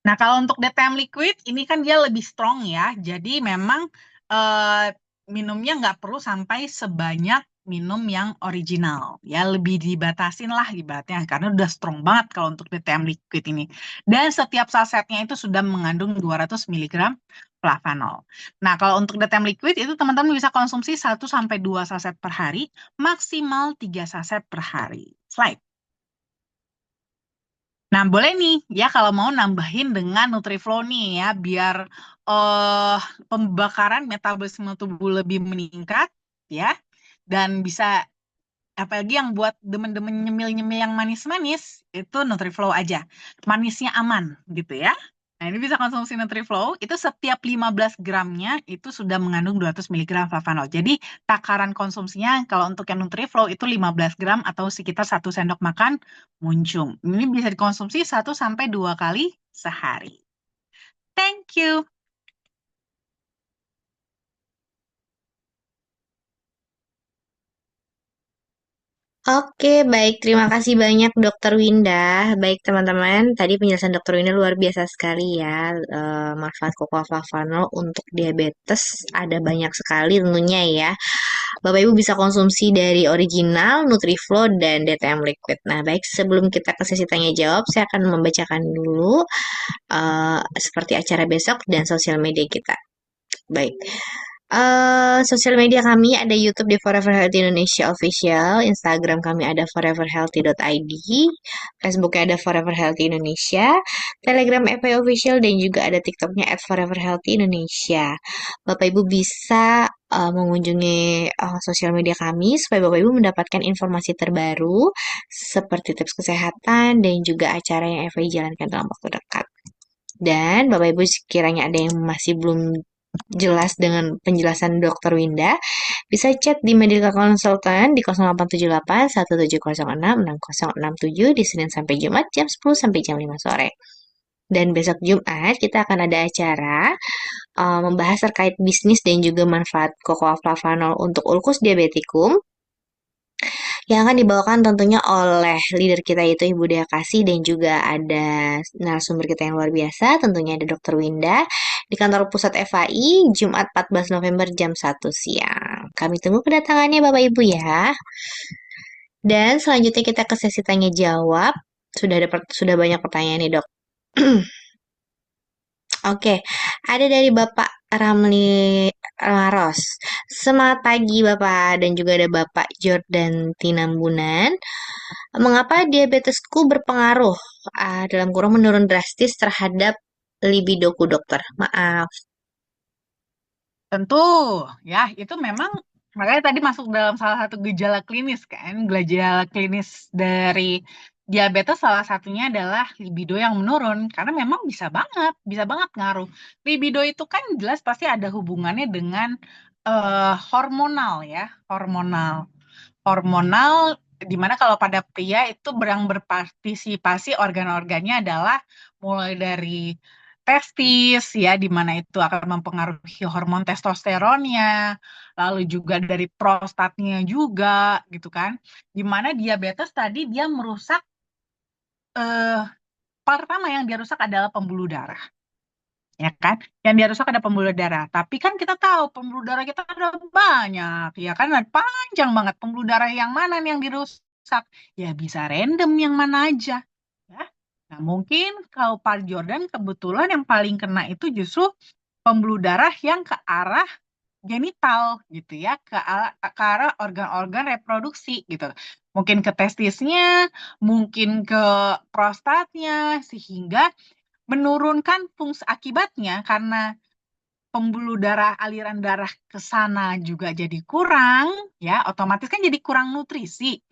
Nah, kalau untuk DTM liquid, ini kan dia lebih strong ya. Jadi memang eh, minumnya nggak perlu sampai sebanyak minum yang original. Ya, lebih dibatasin lah ibaratnya. Karena udah strong banget kalau untuk DTM liquid ini. Dan setiap sasetnya itu sudah mengandung 200 mg flavanol. Nah, kalau untuk DTM liquid itu teman-teman bisa konsumsi 1-2 saset per hari, maksimal 3 saset per hari. Slide. Nah, boleh nih ya kalau mau nambahin dengan NutriFlow nih ya biar eh pembakaran metabolisme tubuh lebih meningkat ya dan bisa apalagi yang buat demen-demen nyemil-nyemil yang manis-manis itu NutriFlow aja. Manisnya aman gitu ya. Nah, ini bisa konsumsi NutriFlow, itu setiap 15 gramnya itu sudah mengandung 200 mg flavanol. Jadi, takaran konsumsinya kalau untuk yang NutriFlow itu 15 gram atau sekitar 1 sendok makan muncung. Ini bisa dikonsumsi 1-2 kali sehari. Thank you. Oke, baik. Terima kasih banyak Dokter Winda. Baik, teman-teman. Tadi penjelasan Dokter Winda luar biasa sekali ya. Manfaat cocoa flavanol untuk diabetes ada banyak sekali tentunya ya. Bapak Ibu bisa konsumsi dari original, Nutriflow, dan DTM Liquid. Nah, baik. Sebelum kita ke sesi tanya jawab, saya akan membacakan dulu seperti acara besok dan sosial media kita. Baik. Sosial media kami ada YouTube di Forever Healthy Indonesia Official, Instagram kami ada foreverhealthy.id, Facebooknya ada Forever Healthy Indonesia, Telegram FI Official, dan juga ada TikToknya @foreverhealthy Indonesia. Bapak Ibu bisa mengunjungi sosial media kami supaya Bapak Ibu mendapatkan informasi terbaru seperti tips kesehatan dan juga acara yang FI jalankan dalam waktu dekat. Dan Bapak Ibu sekiranya ada yang masih belum jelas dengan penjelasan Dr. Winda, bisa chat di Medical Consultant di 0878 1706 6067 di Senin sampai Jumat jam 10 sampai jam 5 sore. Dan besok Jumat kita akan ada acara membahas terkait bisnis dan juga manfaat cocoa flavanol untuk ulkus diabeticum yang akan dibawakan tentunya oleh leader kita yaitu Ibu Dea Kasih dan juga ada narasumber kita yang luar biasa, tentunya ada Dr. Winda di kantor pusat FAI Jumat 14 November jam 1 siang. Kami tunggu kedatangannya Bapak Ibu ya. Dan selanjutnya kita ke sesi tanya jawab. Sudah banyak pertanyaan nih, Dok. Oke, ada dari Bapak Ramli Maros. Semangat pagi Bapak dan juga ada Bapak Jordan Tinambunan. Mengapa diabetesku berpengaruh dalam kurung menurun drastis terhadap libidoku dokter? Maaf. Tentu, ya, itu memang makanya tadi masuk dalam salah satu gejala klinis kan. Gejala klinis dari diabetes salah satunya adalah libido yang menurun karena memang bisa banget ngaruh. Libido itu kan jelas pasti ada hubungannya dengan hormonal ya, hormonal. Hormonal di mana kalau pada pria itu yang berpartisipasi organ-organnya adalah mulai dari testis ya di mana itu akan mempengaruhi hormon testosteronnya, lalu juga dari prostatnya juga gitu kan. Di mana diabetes tadi dia merusak eh pertama yang dia rusak adalah pembuluh darah. Ya kan? Yang dia rusak ada pembuluh darah. Tapi kan kita tahu pembuluh darah kita ada banyak, ya kan? Ada panjang banget. Pembuluh darah yang mana nih yang dirusak? Ya bisa random yang mana aja. Ya. Nah mungkin kalau Pak Jordan kebetulan yang paling kena itu justru pembuluh darah yang ke arah genital gitu ya, ke arah organ-organ reproduksi gitu. Mungkin ke testisnya, mungkin ke prostatnya, sehingga menurunkan fungsi akibatnya karena pembuluh darah, aliran darah ke sana juga jadi kurang, ya, otomatis kan jadi kurang nutrisi.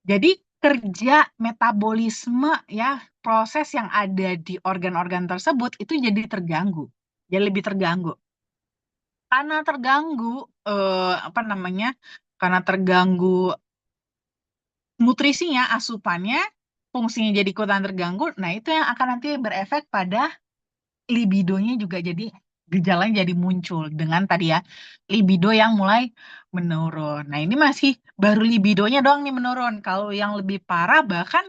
Jadi kerja metabolisme ya, proses yang ada di organ-organ tersebut itu jadi terganggu. Jadi lebih terganggu. Karena terganggu apa namanya? Karena terganggu nutrisinya, asupannya, fungsinya jadi ikutan terganggu. Nah, itu yang akan nanti berefek pada libidonya juga jadi gejalanya jadi muncul dengan tadi ya libido yang mulai menurun. Nah, ini masih baru libidonya doang nih menurun. Kalau yang lebih parah bahkan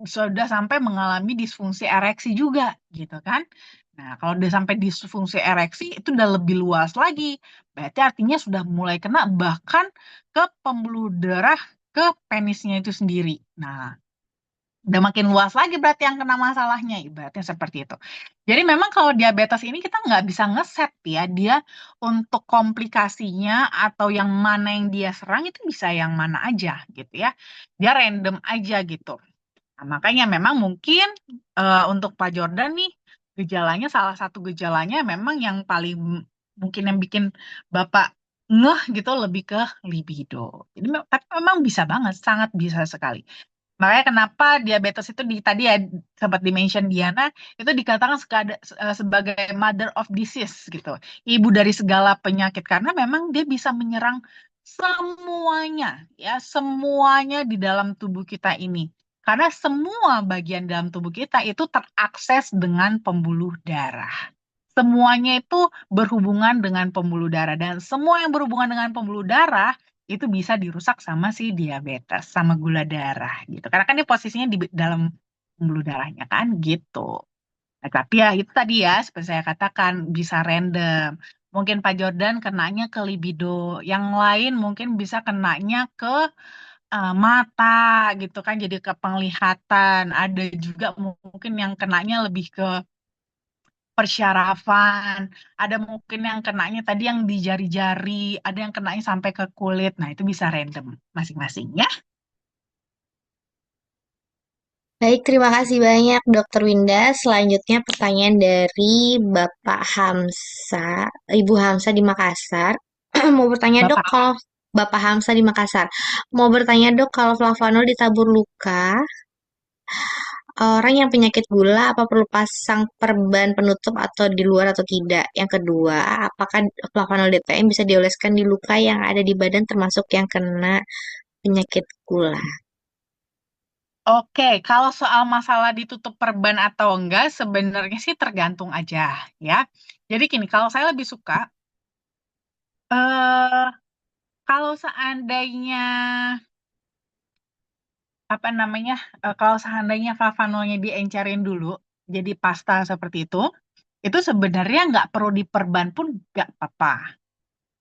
sudah sampai mengalami disfungsi ereksi juga gitu kan. Nah, kalau udah sampai disfungsi ereksi itu udah lebih luas lagi. Berarti artinya sudah mulai kena bahkan ke pembuluh darah ke penisnya itu sendiri. Nah, udah makin luas lagi berarti yang kena masalahnya, ibaratnya seperti itu. Jadi memang kalau diabetes ini kita nggak bisa ngeset ya, dia untuk komplikasinya atau yang mana yang dia serang itu bisa yang mana aja gitu ya. Dia random aja gitu. Nah, makanya memang mungkin untuk Pak Jordan nih, gejalanya salah satu gejalanya memang yang paling mungkin yang bikin Bapak ngeh gitu lebih ke libido. Jadi tapi memang bisa banget, sangat bisa sekali. Makanya kenapa diabetes itu tadi ya sempat dimention Diana itu dikatakan sebagai mother of disease gitu. Ibu dari segala penyakit karena memang dia bisa menyerang semuanya ya, semuanya di dalam tubuh kita ini. Karena semua bagian dalam tubuh kita itu terakses dengan pembuluh darah. Semuanya itu berhubungan dengan pembuluh darah dan semua yang berhubungan dengan pembuluh darah itu bisa dirusak sama si diabetes, sama gula darah gitu. Karena kan dia posisinya di dalam pembuluh darahnya kan gitu. Nah, tapi ya itu tadi ya seperti saya katakan bisa random. Mungkin Pak Jordan kenanya ke libido, yang lain mungkin bisa kenanya ke mata gitu kan jadi ke penglihatan. Ada juga mungkin yang kenanya lebih ke persyarafan, ada mungkin yang kenanya tadi yang di jari-jari, ada yang kenanya sampai ke kulit. Nah, itu bisa random masing-masing ya. Baik, terima kasih banyak Dokter Winda. Selanjutnya pertanyaan dari Bapak Hamsa, Ibu Hamsa di Makassar. Mau bertanya dok, Bapak, kalau Bapak Hamsa di Makassar, mau bertanya dok, kalau flavanol ditabur luka, orang yang penyakit gula apa perlu pasang perban penutup atau di luar atau tidak? Yang kedua, apakah flavanol DPM bisa dioleskan di luka yang ada di badan termasuk yang kena penyakit gula? oke, kalau soal masalah ditutup perban atau enggak, sebenarnya sih tergantung aja ya. Jadi gini, kalau saya lebih suka, eh kalau seandainya apa namanya, kalau seandainya flavanolnya diencerin dulu, jadi pasta seperti itu sebenarnya nggak perlu diperban pun nggak apa-apa.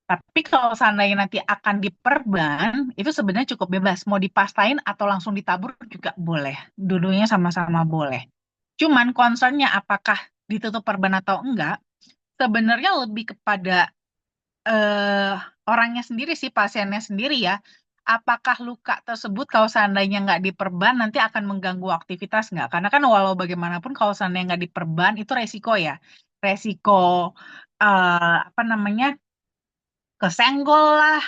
Tapi kalau seandainya nanti akan diperban, itu sebenarnya cukup bebas. Mau dipastain atau langsung ditabur juga boleh. Dulunya sama-sama boleh. Cuman concernnya apakah ditutup perban atau enggak, sebenarnya lebih kepada eh, orangnya sendiri sih, pasiennya sendiri ya. Apakah luka tersebut kalau seandainya nggak diperban nanti akan mengganggu aktivitas nggak? Karena kan walau bagaimanapun kalau seandainya nggak diperban itu resiko ya. Resiko apa namanya kesenggol lah,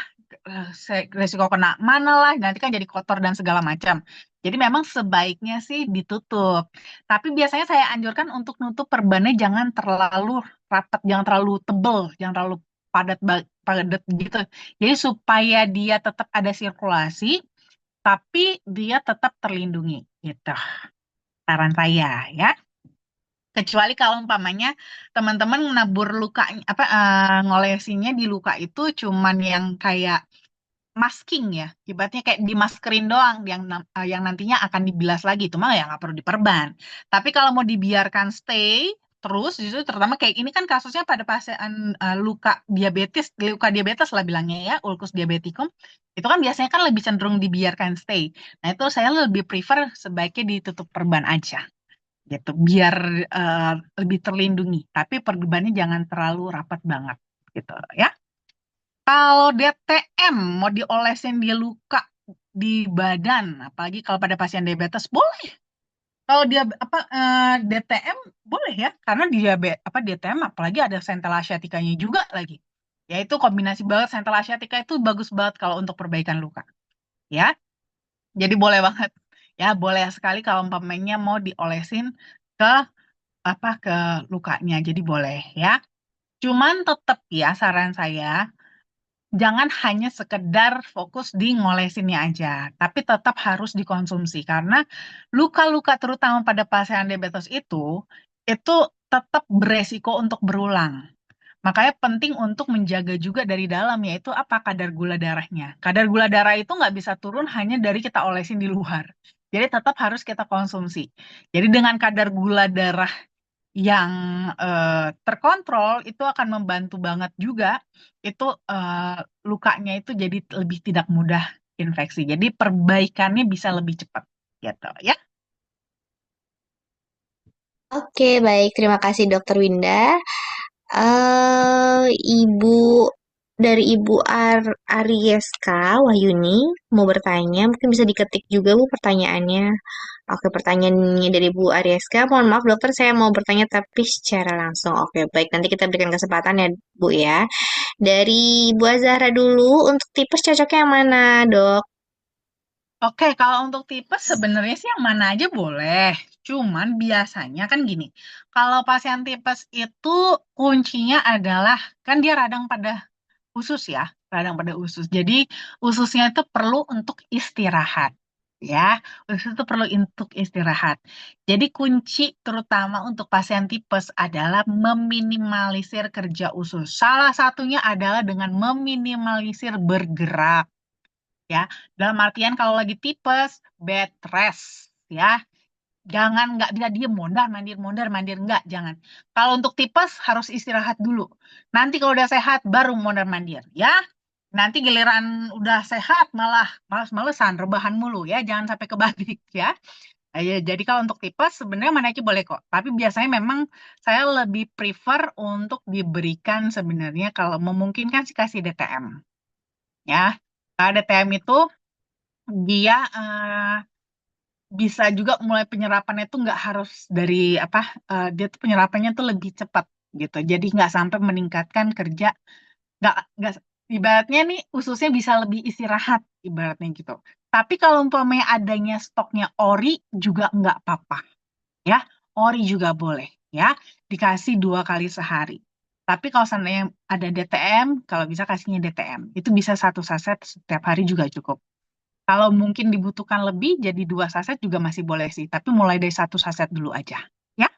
resiko kena mana lah, nanti kan jadi kotor dan segala macam. Jadi memang sebaiknya sih ditutup. Tapi biasanya saya anjurkan untuk nutup perbannya jangan terlalu rapat, jangan terlalu tebel, jangan terlalu padat gitu. Jadi supaya dia tetap ada sirkulasi, tapi dia tetap terlindungi gitu. Saran saya ya. Kecuali kalau umpamanya teman-teman nabur luka apa ngolesinya di luka itu cuman yang kayak masking ya, ibaratnya kayak dimaskerin doang yang nantinya akan dibilas lagi itu mah ya nggak perlu diperban. Tapi kalau mau dibiarkan stay terus, justru terutama kayak ini kan kasusnya pada pasien luka diabetes lah bilangnya ya, ulkus diabeticum, itu kan biasanya kan lebih cenderung dibiarkan stay. Nah itu saya lebih prefer sebaiknya ditutup perban aja gitu biar eh, lebih terlindungi tapi perdebannya jangan terlalu rapat banget gitu ya. Kalau DTM mau diolesin di luka di badan apalagi kalau pada pasien diabetes boleh. Kalau dia DTM boleh ya karena diabetes apa DTM apalagi ada central asiaticanya juga lagi, ya itu kombinasi banget. Central asiatica itu bagus banget kalau untuk perbaikan luka ya, jadi boleh banget ya, boleh sekali kalau umpamanya mau diolesin ke ke lukanya. Jadi boleh ya. Cuman tetap ya saran saya jangan hanya sekedar fokus di ngolesinnya aja, tapi tetap harus dikonsumsi karena luka-luka terutama pada pasien diabetes itu tetap beresiko untuk berulang. Makanya penting untuk menjaga juga dari dalam yaitu apa kadar gula darahnya. Kadar gula darah itu nggak bisa turun hanya dari kita olesin di luar. Jadi tetap harus kita konsumsi. Jadi dengan kadar gula darah yang terkontrol itu akan membantu banget juga itu lukanya itu jadi lebih tidak mudah infeksi. Jadi perbaikannya bisa lebih cepat gitu ya. Oke, baik. Terima kasih Dokter Winda. Ibu dari Ibu Arieska Wahyuni mau bertanya, mungkin bisa diketik juga Bu pertanyaannya. Oke, pertanyaannya dari Bu Arieska. Mohon maaf dokter, saya mau bertanya tapi secara langsung. Oke, baik. Nanti kita berikan kesempatan ya Bu ya. Dari Bu Azahra dulu, untuk tipes cocoknya yang mana dok? Oke, kalau untuk tipes sebenarnya sih yang mana aja boleh. Cuman biasanya kan gini, kalau pasien tipes itu kuncinya adalah kan dia radang pada usus ya, radang pada usus. Jadi ususnya itu perlu untuk istirahat. Ya, usus itu perlu untuk istirahat. Jadi kunci terutama untuk pasien tipes adalah meminimalisir kerja usus. Salah satunya adalah dengan meminimalisir bergerak. Ya, dalam artian kalau lagi tipes, bed rest. Ya, jangan nggak bisa diem mondar mandir nggak, jangan. Kalau untuk tipes harus istirahat dulu. Nanti kalau udah sehat baru mondar mandir ya. Nanti giliran udah sehat malah males-malesan rebahan mulu ya. Jangan sampai kebalik ya. Ya, jadi kalau untuk tipes sebenarnya mana aja boleh kok. Tapi biasanya memang saya lebih prefer untuk diberikan sebenarnya kalau memungkinkan sih kasih DTM ya. Karena DTM itu dia bisa juga mulai penyerapannya tuh nggak harus dari dia tuh penyerapannya tuh lebih cepat gitu jadi nggak sampai meningkatkan kerja, nggak ibaratnya nih ususnya bisa lebih istirahat ibaratnya gitu. Tapi kalau umpamanya adanya stoknya ori juga nggak apa-apa ya, ori juga boleh ya, dikasih 2 kali sehari. Tapi kalau seandainya ada DTM, kalau bisa kasihnya DTM. Itu bisa 1 saset setiap hari juga cukup. Kalau mungkin dibutuhkan lebih, jadi 2 saset juga masih boleh sih. Tapi mulai dari 1 saset dulu aja. Ya,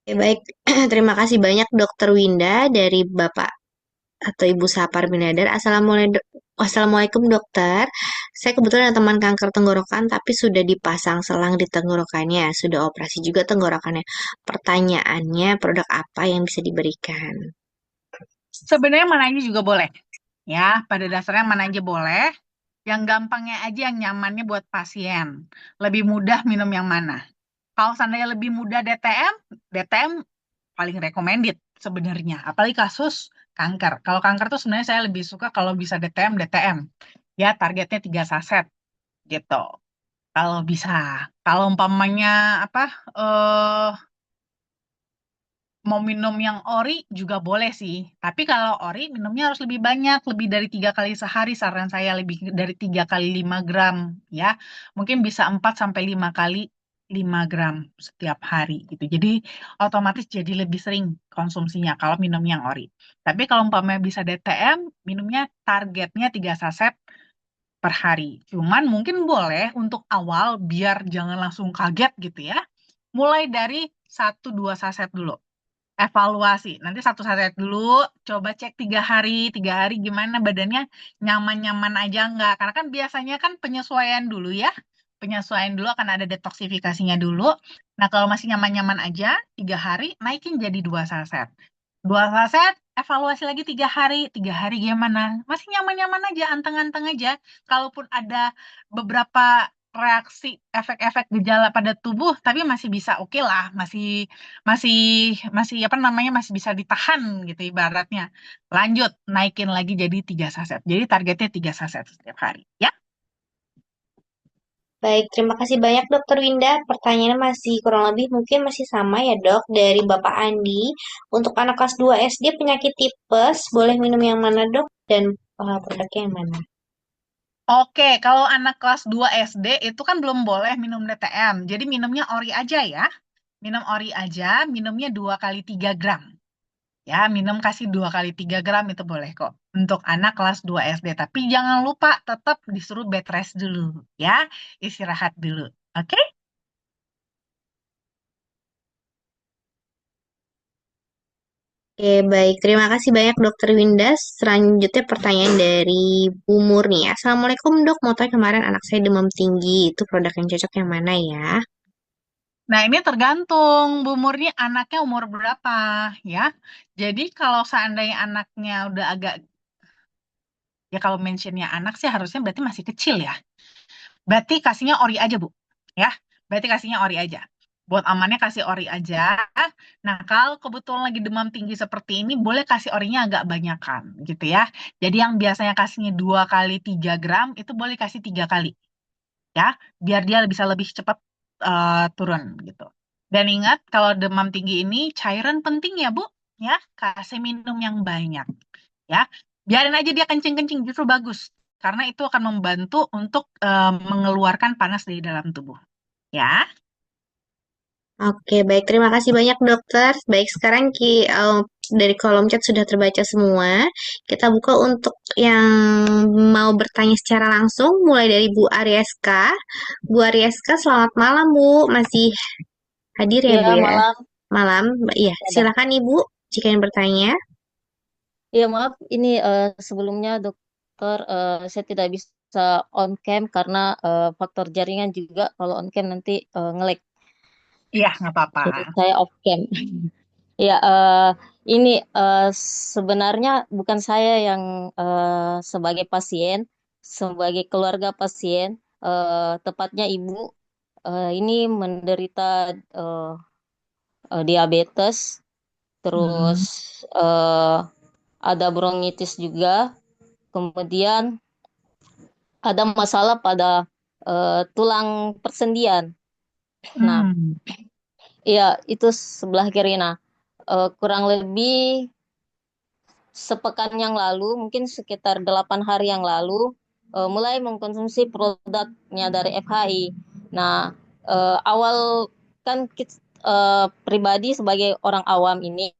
Oke, baik. Terima kasih banyak Dokter Winda dari Bapak atau Ibu Sapar Binadar. Assalamualaikum Assalamualaikum dokter. Saya kebetulan ada teman kanker tenggorokan tapi sudah dipasang selang di tenggorokannya, sudah operasi juga tenggorokannya. Pertanyaannya, produk apa yang bisa diberikan? Sebenarnya mana aja juga boleh. Ya, pada dasarnya mana aja boleh. Yang gampangnya aja yang nyamannya buat pasien. Lebih mudah minum yang mana? Kalau seandainya lebih mudah DTM, DTM paling recommended sebenarnya. Apalagi kasus kanker. Kalau kanker tuh sebenarnya saya lebih suka kalau bisa DTM, DTM. Ya, targetnya 3 saset gitu. Kalau bisa. Kalau umpamanya apa eh mau minum yang ori juga boleh sih. Tapi kalau ori minumnya harus lebih banyak, lebih dari 3 kali sehari. Saran saya lebih dari 3 kali 5 gram ya. Mungkin bisa 4 sampai 5 kali 5 gram setiap hari gitu. Jadi otomatis jadi lebih sering konsumsinya kalau minum yang ori. Tapi kalau umpamanya bisa DTM, minumnya targetnya 3 saset per hari. Cuman mungkin boleh untuk awal biar jangan langsung kaget gitu ya. Mulai dari 1 2 saset dulu evaluasi. Nanti 1 saset dulu, coba cek 3 hari, 3 hari gimana badannya nyaman-nyaman aja nggak? Karena kan biasanya kan penyesuaian dulu ya. Penyesuaian dulu akan ada detoksifikasinya dulu. Nah kalau masih nyaman-nyaman aja, 3 hari naikin jadi 2 saset. 2 saset, evaluasi lagi 3 hari. 3 hari gimana? Masih nyaman-nyaman aja, anteng-anteng aja. Kalaupun ada beberapa reaksi efek-efek gejala pada tubuh, tapi masih bisa oke lah, masih masih masih apa namanya masih bisa ditahan gitu ibaratnya. Lanjut naikin lagi jadi 3 saset. Jadi targetnya 3 saset setiap hari. Ya. Baik, terima kasih banyak Dokter Winda. Pertanyaannya masih kurang lebih mungkin masih sama ya dok, dari Bapak Andi. Untuk anak kelas 2 SD penyakit tipes, boleh minum yang mana dok? Dan produknya yang mana? Oke, kalau anak kelas 2 SD itu kan belum boleh minum DTM. Jadi minumnya ori aja ya. Minum ori aja, minumnya 2 kali 3 gram. Ya, minum kasih 2 kali 3 gram itu boleh kok. Untuk anak kelas 2 SD. Tapi jangan lupa tetap disuruh bed rest dulu. Ya, istirahat dulu. Oke? Oke, baik. Terima kasih banyak Dokter Winda. Selanjutnya pertanyaan dari Bu Murni. Assalamualaikum dok, mau tanya kemarin anak saya demam tinggi. Itu produk yang cocok yang mana ya? Nah, ini tergantung Bu Murni anaknya umur berapa ya. Jadi kalau seandainya anaknya udah agak, ya kalau mentionnya anak sih harusnya berarti masih kecil ya. Berarti kasihnya ori aja Bu. Ya, berarti kasihnya ori aja. Buat amannya kasih ori aja. Nah, kalau kebetulan lagi demam tinggi seperti ini, boleh kasih orinya agak banyakan gitu ya. Jadi yang biasanya kasihnya 2 kali 3 gram, itu boleh kasih 3 kali ya, biar dia bisa lebih cepat turun gitu. Dan ingat kalau demam tinggi ini cairan penting ya Bu, ya kasih minum yang banyak, ya biarin aja dia kencing-kencing justru bagus, karena itu akan membantu untuk mengeluarkan panas dari dalam tubuh, ya. Oke, baik. Terima kasih banyak dokter. Baik, sekarang dari kolom chat sudah terbaca semua. Kita buka untuk yang mau bertanya secara langsung, mulai dari Bu Arieska. Bu Arieska, selamat malam Bu. Masih hadir ya Bu Ya, ya? malam. Malam. Iya, Ada. silakan Ibu jika ingin bertanya. Ya, maaf. Ini sebelumnya dokter, saya tidak bisa on cam karena faktor jaringan juga. Kalau on cam nanti nge-lag. Iya, nggak apa-apa. Jadi saya off cam. Ya, ini sebenarnya bukan saya yang sebagai pasien, sebagai keluarga pasien, tepatnya ibu ini menderita eh, diabetes, terus Mm-mm. eh, ada bronkitis juga, kemudian ada masalah pada tulang persendian. Nah, Hmm. iya itu sebelah kiri. Nah, kurang lebih sepekan yang lalu, mungkin sekitar 8 hari yang lalu, mulai mengkonsumsi produknya dari FHI. Nah, awal kan kita, pribadi sebagai orang awam ini,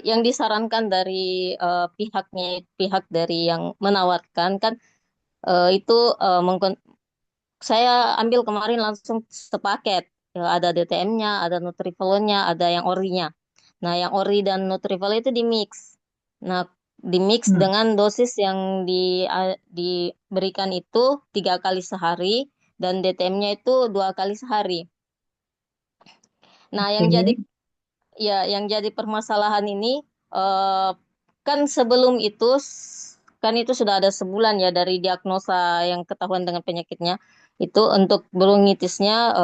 yang disarankan dari pihak dari yang menawarkan kan itu eh, mengkon- saya ambil kemarin langsung sepaket. Ada DTM-nya, ada Nutrifolo-nya, ada yang orinya. Nah, yang ori dan Nutrifolo itu di mix. Nah, Di-mix Hmm. dengan dosis yang diberikan itu 3 kali sehari dan DTM-nya itu 2 kali sehari. Nah, Oke. yang jadi permasalahan ini eh, kan sebelum itu kan itu sudah ada sebulan ya dari diagnosa yang ketahuan dengan penyakitnya. Itu untuk bronkitisnya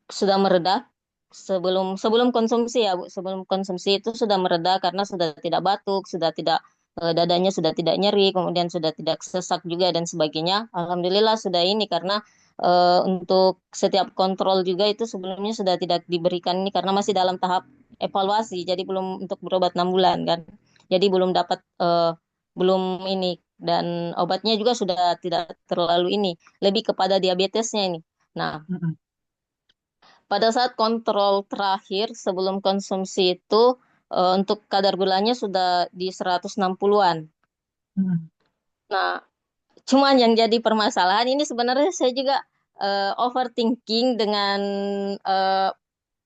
sudah mereda sebelum sebelum konsumsi ya Bu. Sebelum konsumsi itu sudah mereda karena sudah tidak batuk, sudah tidak dadanya sudah tidak nyeri, kemudian sudah tidak sesak juga dan sebagainya. Alhamdulillah sudah ini karena untuk setiap kontrol juga itu sebelumnya sudah tidak diberikan ini karena masih dalam tahap evaluasi. Jadi belum untuk berobat 6 bulan kan. Jadi belum dapat belum ini dan obatnya juga sudah tidak terlalu ini, lebih kepada diabetesnya ini. Nah, Mm-mm. pada saat kontrol terakhir sebelum konsumsi itu untuk kadar gulanya sudah di 160-an. Mm-mm. Nah, cuman yang jadi permasalahan ini sebenarnya saya juga overthinking dengan eh,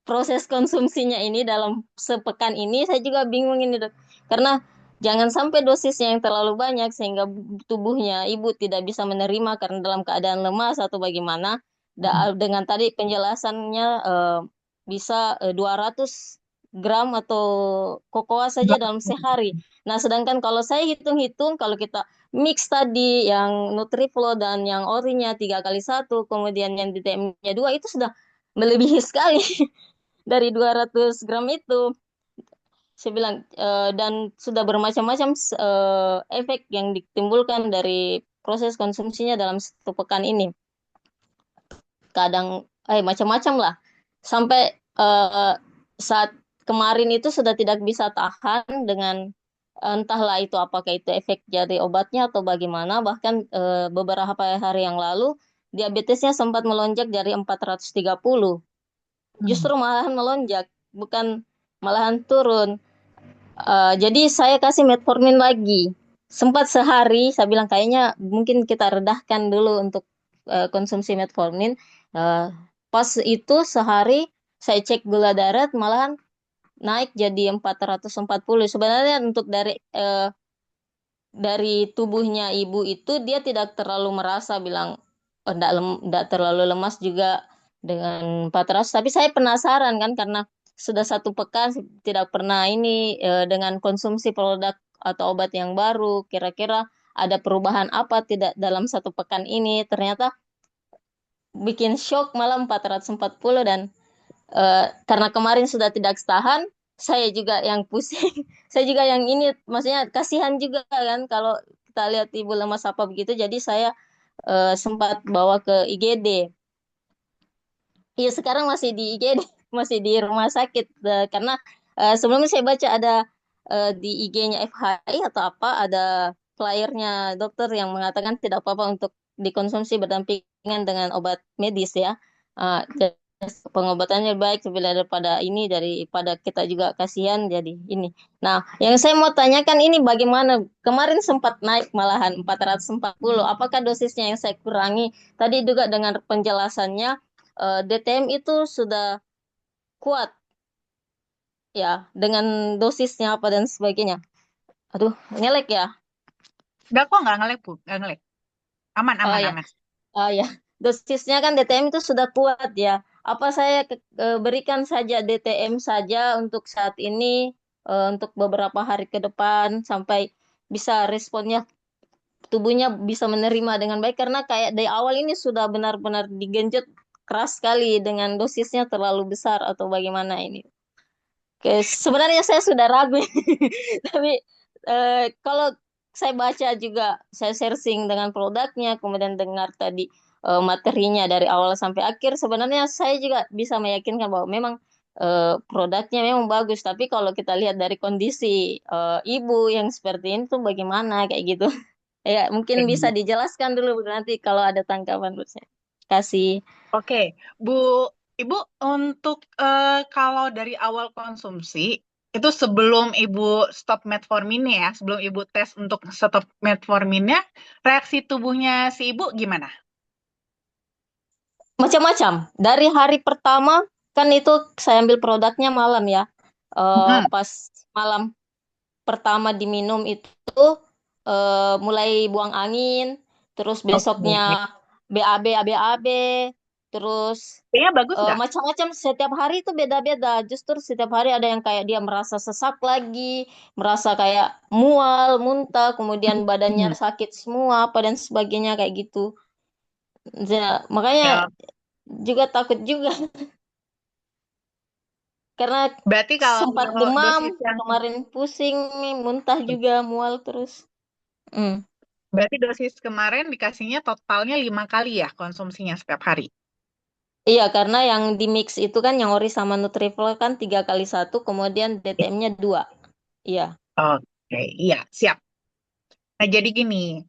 proses konsumsinya ini dalam sepekan ini saya juga bingung ini Dok. Karena jangan sampai dosisnya yang terlalu banyak sehingga tubuhnya ibu tidak bisa menerima karena dalam keadaan lemas atau bagaimana. Mm-mm. Dengan tadi penjelasannya bisa 200 gram atau kokoa saja dalam sehari. Nah, sedangkan kalau saya hitung-hitung kalau kita mix tadi yang Nutriflo dan yang orinya 3 kali 1, kemudian yang DTM-nya 2 itu sudah melebihi sekali dari 200 gram itu. Saya bilang dan sudah bermacam-macam efek yang ditimbulkan dari proses konsumsinya dalam 1 pekan ini. Kadang macam-macam lah. Sampai saat kemarin itu sudah tidak bisa tahan dengan entahlah itu apakah itu efek dari obatnya atau bagaimana. Bahkan beberapa hari yang lalu diabetesnya sempat melonjak dari 430. Mm. Justru malahan melonjak, bukan malahan turun. Jadi saya kasih metformin lagi. Sempat sehari, saya bilang kayaknya mungkin kita redahkan dulu untuk konsumsi metformin. Eh, Pas itu sehari saya cek gula darah malahan naik jadi 440. Sebenarnya untuk dari tubuhnya ibu itu dia tidak terlalu merasa bilang enggak terlalu lemas juga dengan 400, tapi saya penasaran kan karena sudah 1 pekan tidak pernah ini dengan konsumsi produk atau obat yang baru kira-kira ada perubahan apa tidak dalam 1 pekan ini. Ternyata bikin shock malah 440 dan karena kemarin sudah tidak tahan, saya juga yang pusing, saya juga yang ini, maksudnya kasihan juga kan kalau kita lihat ibu lemas apa begitu, jadi saya sempat bawa ke IGD. Iya sekarang masih di IGD, masih di rumah sakit karena sebelumnya saya baca ada di IG-nya FHI atau apa, ada flyernya dokter yang mengatakan tidak apa-apa untuk dikonsumsi berdampingan dengan obat medis ya. Jadi pengobatannya baik sebenarnya daripada ini daripada kita juga kasihan jadi ini. Nah, yang saya mau tanyakan ini bagaimana? Kemarin sempat naik malahan 440. Apakah dosisnya yang saya kurangi? Tadi juga dengan penjelasannya DTM itu sudah kuat ya dengan dosisnya apa dan sebagainya. Aduh, ngelek ya. Enggak kok, nggak ngelek, Bu. Nggak ngelek. Aman, Oh aman, ya, aman. ya. Dosisnya kan DTM itu sudah kuat ya. Apa saya berikan saja DTM saja untuk saat ini untuk beberapa hari ke depan sampai bisa responnya tubuhnya bisa menerima dengan baik karena kayak dari awal ini sudah benar-benar digenjot keras sekali dengan dosisnya terlalu besar atau bagaimana ini. Oke, sebenarnya saya sudah ragu, tapi kalau saya baca juga, saya searching dengan produknya, kemudian dengar tadi materinya dari awal sampai akhir, sebenarnya saya juga bisa meyakinkan bahwa memang produknya memang bagus, tapi kalau kita lihat dari kondisi ibu yang seperti ini tuh bagaimana kayak gitu, ya mungkin bisa Oke. dijelaskan dulu nanti kalau ada tanggapan menurut saya. Kasih. Oke, Bu, Ibu, untuk kalau dari awal konsumsi, itu sebelum Ibu stop metforminnya ya, sebelum Ibu tes untuk stop metforminnya, reaksi tubuhnya si Ibu gimana? Macam-macam. Dari hari pertama kan itu saya ambil produknya malam ya. Mm-mm. Pas malam. pertama diminum itu mulai buang angin, terus Oke. besoknya BAB, ABAB, terus Kayaknya bagus nggak? macam-macam setiap hari itu beda-beda. Justru setiap hari ada yang kayak dia merasa sesak lagi, merasa kayak mual, muntah, kemudian badannya Hmm. sakit semua, apa dan sebagainya kayak gitu. Ya, makanya Ya, juga takut juga karena berarti kalau sempat demam, dosis yang kemarin pusing, muntah juga, mual terus. Hmm. berarti dosis kemarin dikasihnya totalnya 5 kali ya konsumsinya setiap hari. Iya, karena yang di mix itu kan yang ori sama Nutrifol kan 3 kali 1, kemudian DTM-nya 2. Iya. Oke, iya, siap. Nah, jadi gini,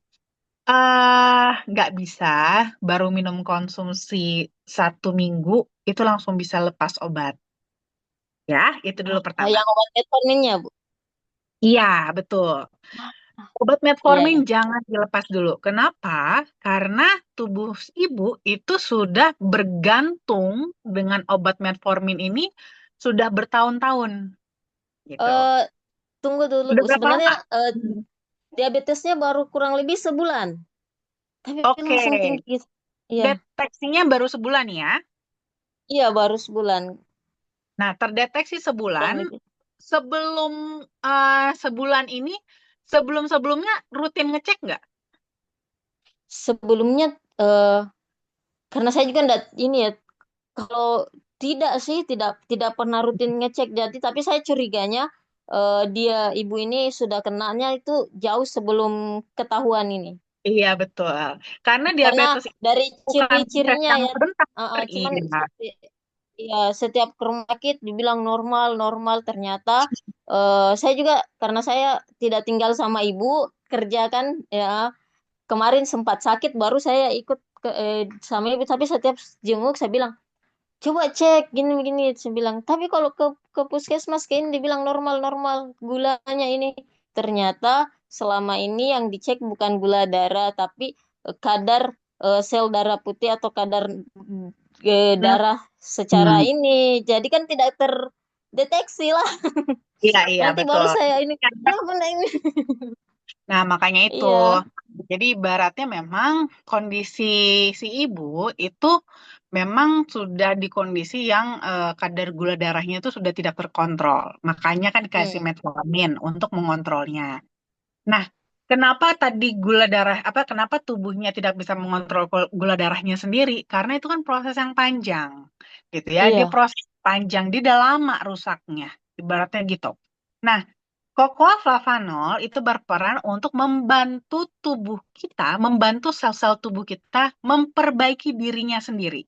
nggak bisa baru minum konsumsi 1 minggu itu langsung bisa lepas obat. Ya, itu dulu pertama. Yang obat metforminnya, Bu. Iya, betul. Obat Iya, metformin iya. jangan dilepas dulu. Kenapa? Karena tubuh ibu itu sudah bergantung dengan obat metformin ini sudah bertahun-tahun, gitu. Eh, tunggu dulu, Udah Bu. berapa Sebenarnya lama? diabetesnya baru kurang lebih sebulan, tapi Oke, langsung tinggi. Iya, deteksinya baru sebulan ya. iya baru sebulan, Nah, terdeteksi kurang sebulan. lebih. Sebelum sebulan ini, sebelum-sebelumnya rutin ngecek nggak? Sebelumnya, eh, karena saya juga enggak ini ya, kalau tidak sih, tidak pernah rutin ngecek. Jadi, tapi saya curiganya dia ibu ini sudah kenanya itu jauh sebelum ketahuan ini. Iya, betul. Karena Karena diabetes itu dari bukan penyakit ciri-cirinya yang ya, sebentar. cuman Iya. ya setiap ke rumah sakit dibilang normal normal, ternyata saya juga karena saya tidak tinggal sama ibu, kerja kan ya, kemarin sempat sakit baru saya ikut sama ibu, tapi setiap jenguk saya bilang coba cek gini gini, saya bilang tapi kalau ke puskesmas kayak ini dibilang normal normal gulanya ini, ternyata selama ini yang dicek bukan gula darah tapi kadar sel darah putih atau kadar Hmm. darah secara Hmm. ini, jadi kan tidak terdeteksi lah. Iya, iya, Nanti baru betul. saya ini kenapa Nak, ini. Nah, makanya itu. Iya. Jadi ibaratnya memang kondisi si ibu itu memang sudah di kondisi yang kadar gula darahnya itu sudah tidak terkontrol. Makanya kan dikasih Hmm. metformin untuk mengontrolnya. Nah, kenapa tadi gula darah apa kenapa tubuhnya tidak bisa mengontrol gula darahnya sendiri? Karena itu kan proses yang panjang, gitu ya. Dia Iya. proses panjang, dia udah lama rusaknya, ibaratnya gitu. Nah, Cocoa flavanol itu berperan untuk membantu tubuh kita, membantu sel-sel tubuh kita memperbaiki dirinya sendiri.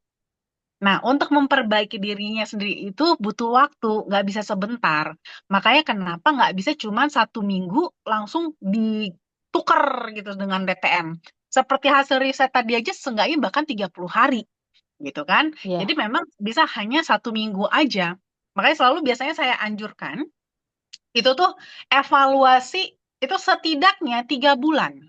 Nah, untuk memperbaiki dirinya sendiri itu butuh waktu, nggak bisa sebentar. Makanya kenapa nggak bisa cuma 1 minggu langsung ditukar gitu dengan DTM. Seperti hasil riset tadi aja seenggaknya bahkan 30 hari gitu kan. Jadi Iya. memang bisa hanya 1 minggu aja. Makanya selalu biasanya saya anjurkan itu tuh evaluasi itu setidaknya 3 bulan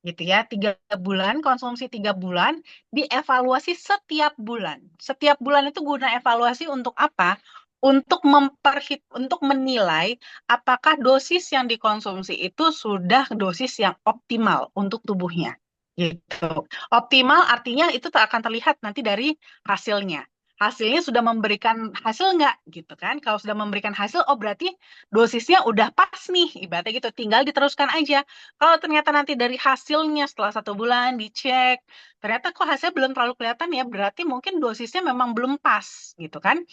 gitu ya, 3 bulan, konsumsi 3 bulan, dievaluasi setiap bulan. Setiap bulan itu guna evaluasi untuk apa? Untuk menilai apakah dosis yang dikonsumsi itu sudah dosis yang optimal untuk tubuhnya. Gitu. Optimal artinya itu tak akan terlihat nanti dari hasilnya. Hasilnya sudah memberikan hasil nggak gitu kan? Kalau sudah memberikan hasil, oh berarti dosisnya udah pas nih, ibaratnya gitu. Tinggal diteruskan aja. Kalau ternyata nanti dari hasilnya setelah 1 bulan dicek, ternyata kok hasilnya belum terlalu kelihatan ya, berarti mungkin dosisnya memang belum pas gitu kan.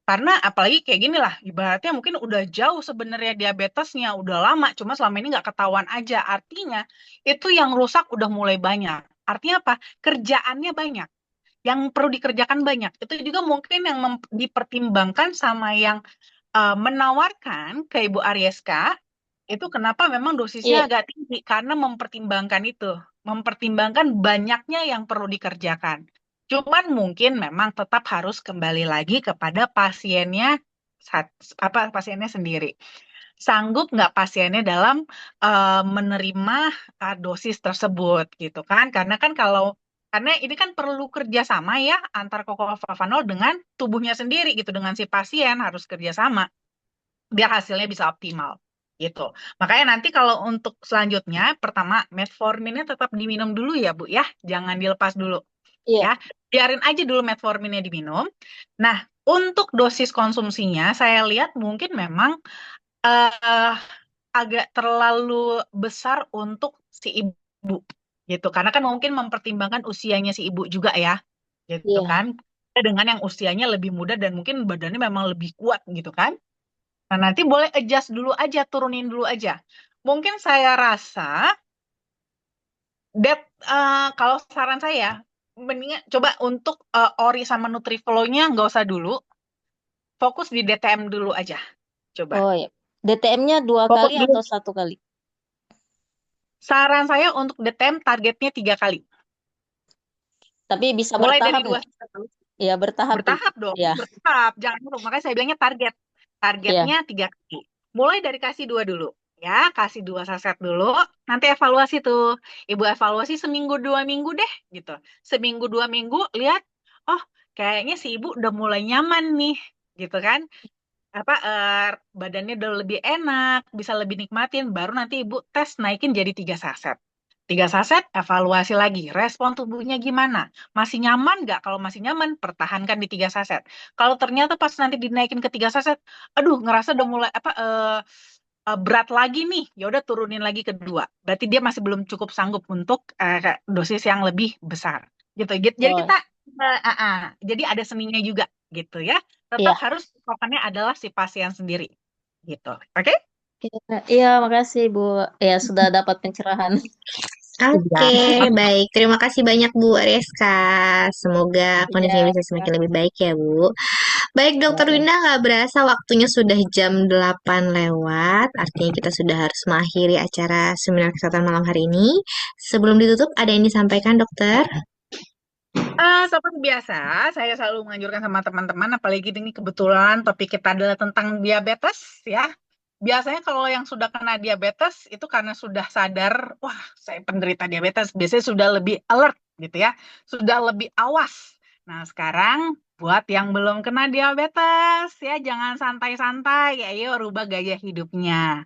Karena apalagi kayak gini lah, ibaratnya mungkin udah jauh sebenarnya diabetesnya, udah lama, cuma selama ini nggak ketahuan aja. Artinya itu yang rusak udah mulai banyak. Artinya apa? Kerjaannya banyak. Yang perlu dikerjakan banyak. Itu juga mungkin yang dipertimbangkan sama yang menawarkan ke Ibu Arieska itu kenapa memang dosisnya Iya. agak tinggi karena mempertimbangkan itu, mempertimbangkan banyaknya yang perlu dikerjakan. Cuman mungkin memang tetap harus kembali lagi kepada pasiennya pasiennya sendiri. Sanggup nggak pasiennya dalam menerima dosis tersebut gitu kan? Karena ini kan perlu kerjasama ya antar Flavanol dengan tubuhnya sendiri gitu, dengan si pasien harus kerjasama biar hasilnya bisa optimal gitu. Makanya nanti kalau untuk selanjutnya, pertama metforminnya tetap diminum dulu ya Bu ya, jangan dilepas dulu Iya, ya. Biarin aja dulu metforminnya diminum. Nah, untuk dosis konsumsinya saya lihat mungkin memang eh, agak terlalu besar untuk si ibu gitu. Karena kan mungkin mempertimbangkan usianya si ibu juga ya, gitu iya. kan. Dengan yang usianya lebih muda dan mungkin badannya memang lebih kuat gitu kan. Nah, nanti boleh adjust dulu aja, turunin dulu aja. Mungkin saya rasa, kalau saran saya, mendingan coba untuk Ori sama Nutriflow-nya nggak usah dulu, fokus di DTM dulu aja. Coba. Oh ya. DTM-nya 2 kali Fokus dulu. atau 1 kali? Saran saya untuk DTM targetnya 3 kali. Tapi bisa Mulai dari bertahap dua nggak? step. Ya, bertahap Ibu. Bertahap dong, Ya, bertahap. Jangan dulu. Makanya saya bilangnya target. ya. Targetnya 3 kali. Mulai dari kasih dua dulu. Ya, kasih 2 saset dulu. Nanti evaluasi tuh. Ibu evaluasi seminggu 2 minggu deh, gitu. Seminggu 2 minggu, lihat, oh, kayaknya si ibu udah mulai nyaman nih, gitu kan? Apa badannya udah lebih enak, bisa lebih nikmatin. Baru nanti ibu tes naikin jadi 3 saset. 3 saset, evaluasi lagi. Respon tubuhnya gimana? Masih nyaman nggak? Kalau masih nyaman, pertahankan di 3 saset. Kalau ternyata pas nanti dinaikin ke 3 saset, aduh, ngerasa udah mulai berat lagi nih, ya udah turunin lagi ke 2. Berarti dia masih belum cukup sanggup untuk dosis yang lebih besar. Gitu. Jadi Oh, kita, jadi ada seninya juga, gitu ya. Tetap iya. harus patokannya adalah si pasien sendiri, gitu. Oke? Iya, iya, makasih Bu. Ya, sudah dapat pencerahan. Oke, Iya. baik. Terima kasih banyak Bu Reska. Semoga kondisinya Iya. bisa semakin lebih baik ya Bu. Baik Dokter Ya. Winda, nggak berasa waktunya sudah jam 8 lewat. Artinya kita sudah harus mengakhiri acara seminar kesehatan malam hari ini. Sebelum ditutup, ada yang disampaikan dokter? Seperti biasa, saya selalu menganjurkan sama teman-teman, apalagi ini kebetulan topik kita adalah tentang diabetes, ya. Biasanya kalau yang sudah kena diabetes itu karena sudah sadar, wah, saya penderita diabetes, biasanya sudah lebih alert gitu ya, sudah lebih awas. Nah, sekarang buat yang belum kena diabetes, ya jangan santai-santai, ayo rubah gaya hidupnya.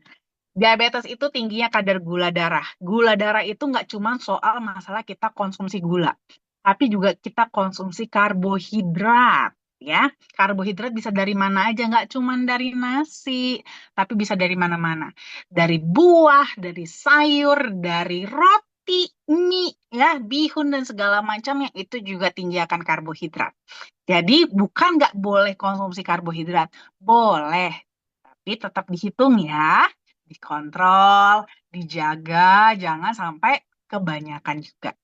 Diabetes itu tingginya kadar gula darah. Gula darah itu nggak cuma soal masalah kita konsumsi gula, tapi juga kita konsumsi karbohidrat. Ya, karbohidrat bisa dari mana aja, nggak cuma dari nasi, tapi bisa dari mana-mana. Dari buah, dari sayur, dari roti, mie, ya, bihun dan segala macamnya itu juga tinggi akan karbohidrat. Jadi bukan nggak boleh konsumsi karbohidrat, boleh, tapi tetap dihitung ya, dikontrol, dijaga, jangan sampai kebanyakan juga.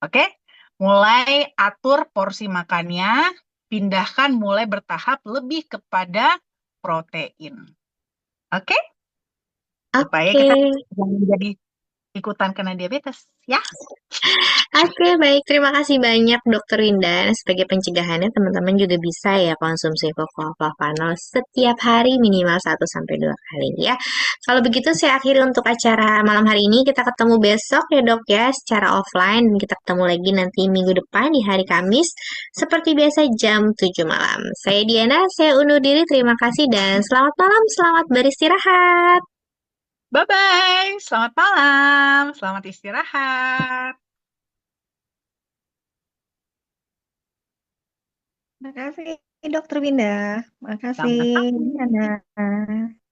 Oke? Mulai atur porsi makannya, pindahkan mulai bertahap lebih kepada protein. Oke? Supaya Oke. kita jangan jadi ikutan kena diabetes, ya. Oke, baik. Terima kasih banyak Dokter Winda. Sebagai pencegahannya, teman-teman juga bisa ya konsumsi flavanols setiap hari minimal 1 sampai 2 kali ya. Kalau begitu saya akhiri untuk acara malam hari ini. Kita ketemu besok ya dok ya secara offline. Dan kita ketemu lagi nanti minggu depan di hari Kamis. Seperti biasa jam 7 malam. Saya Diana, saya undur diri. Terima kasih dan selamat malam. Selamat beristirahat. Bye-bye. Selamat malam. Selamat istirahat. Makasih Dokter Winda. Makasih Sama-sama. Diana.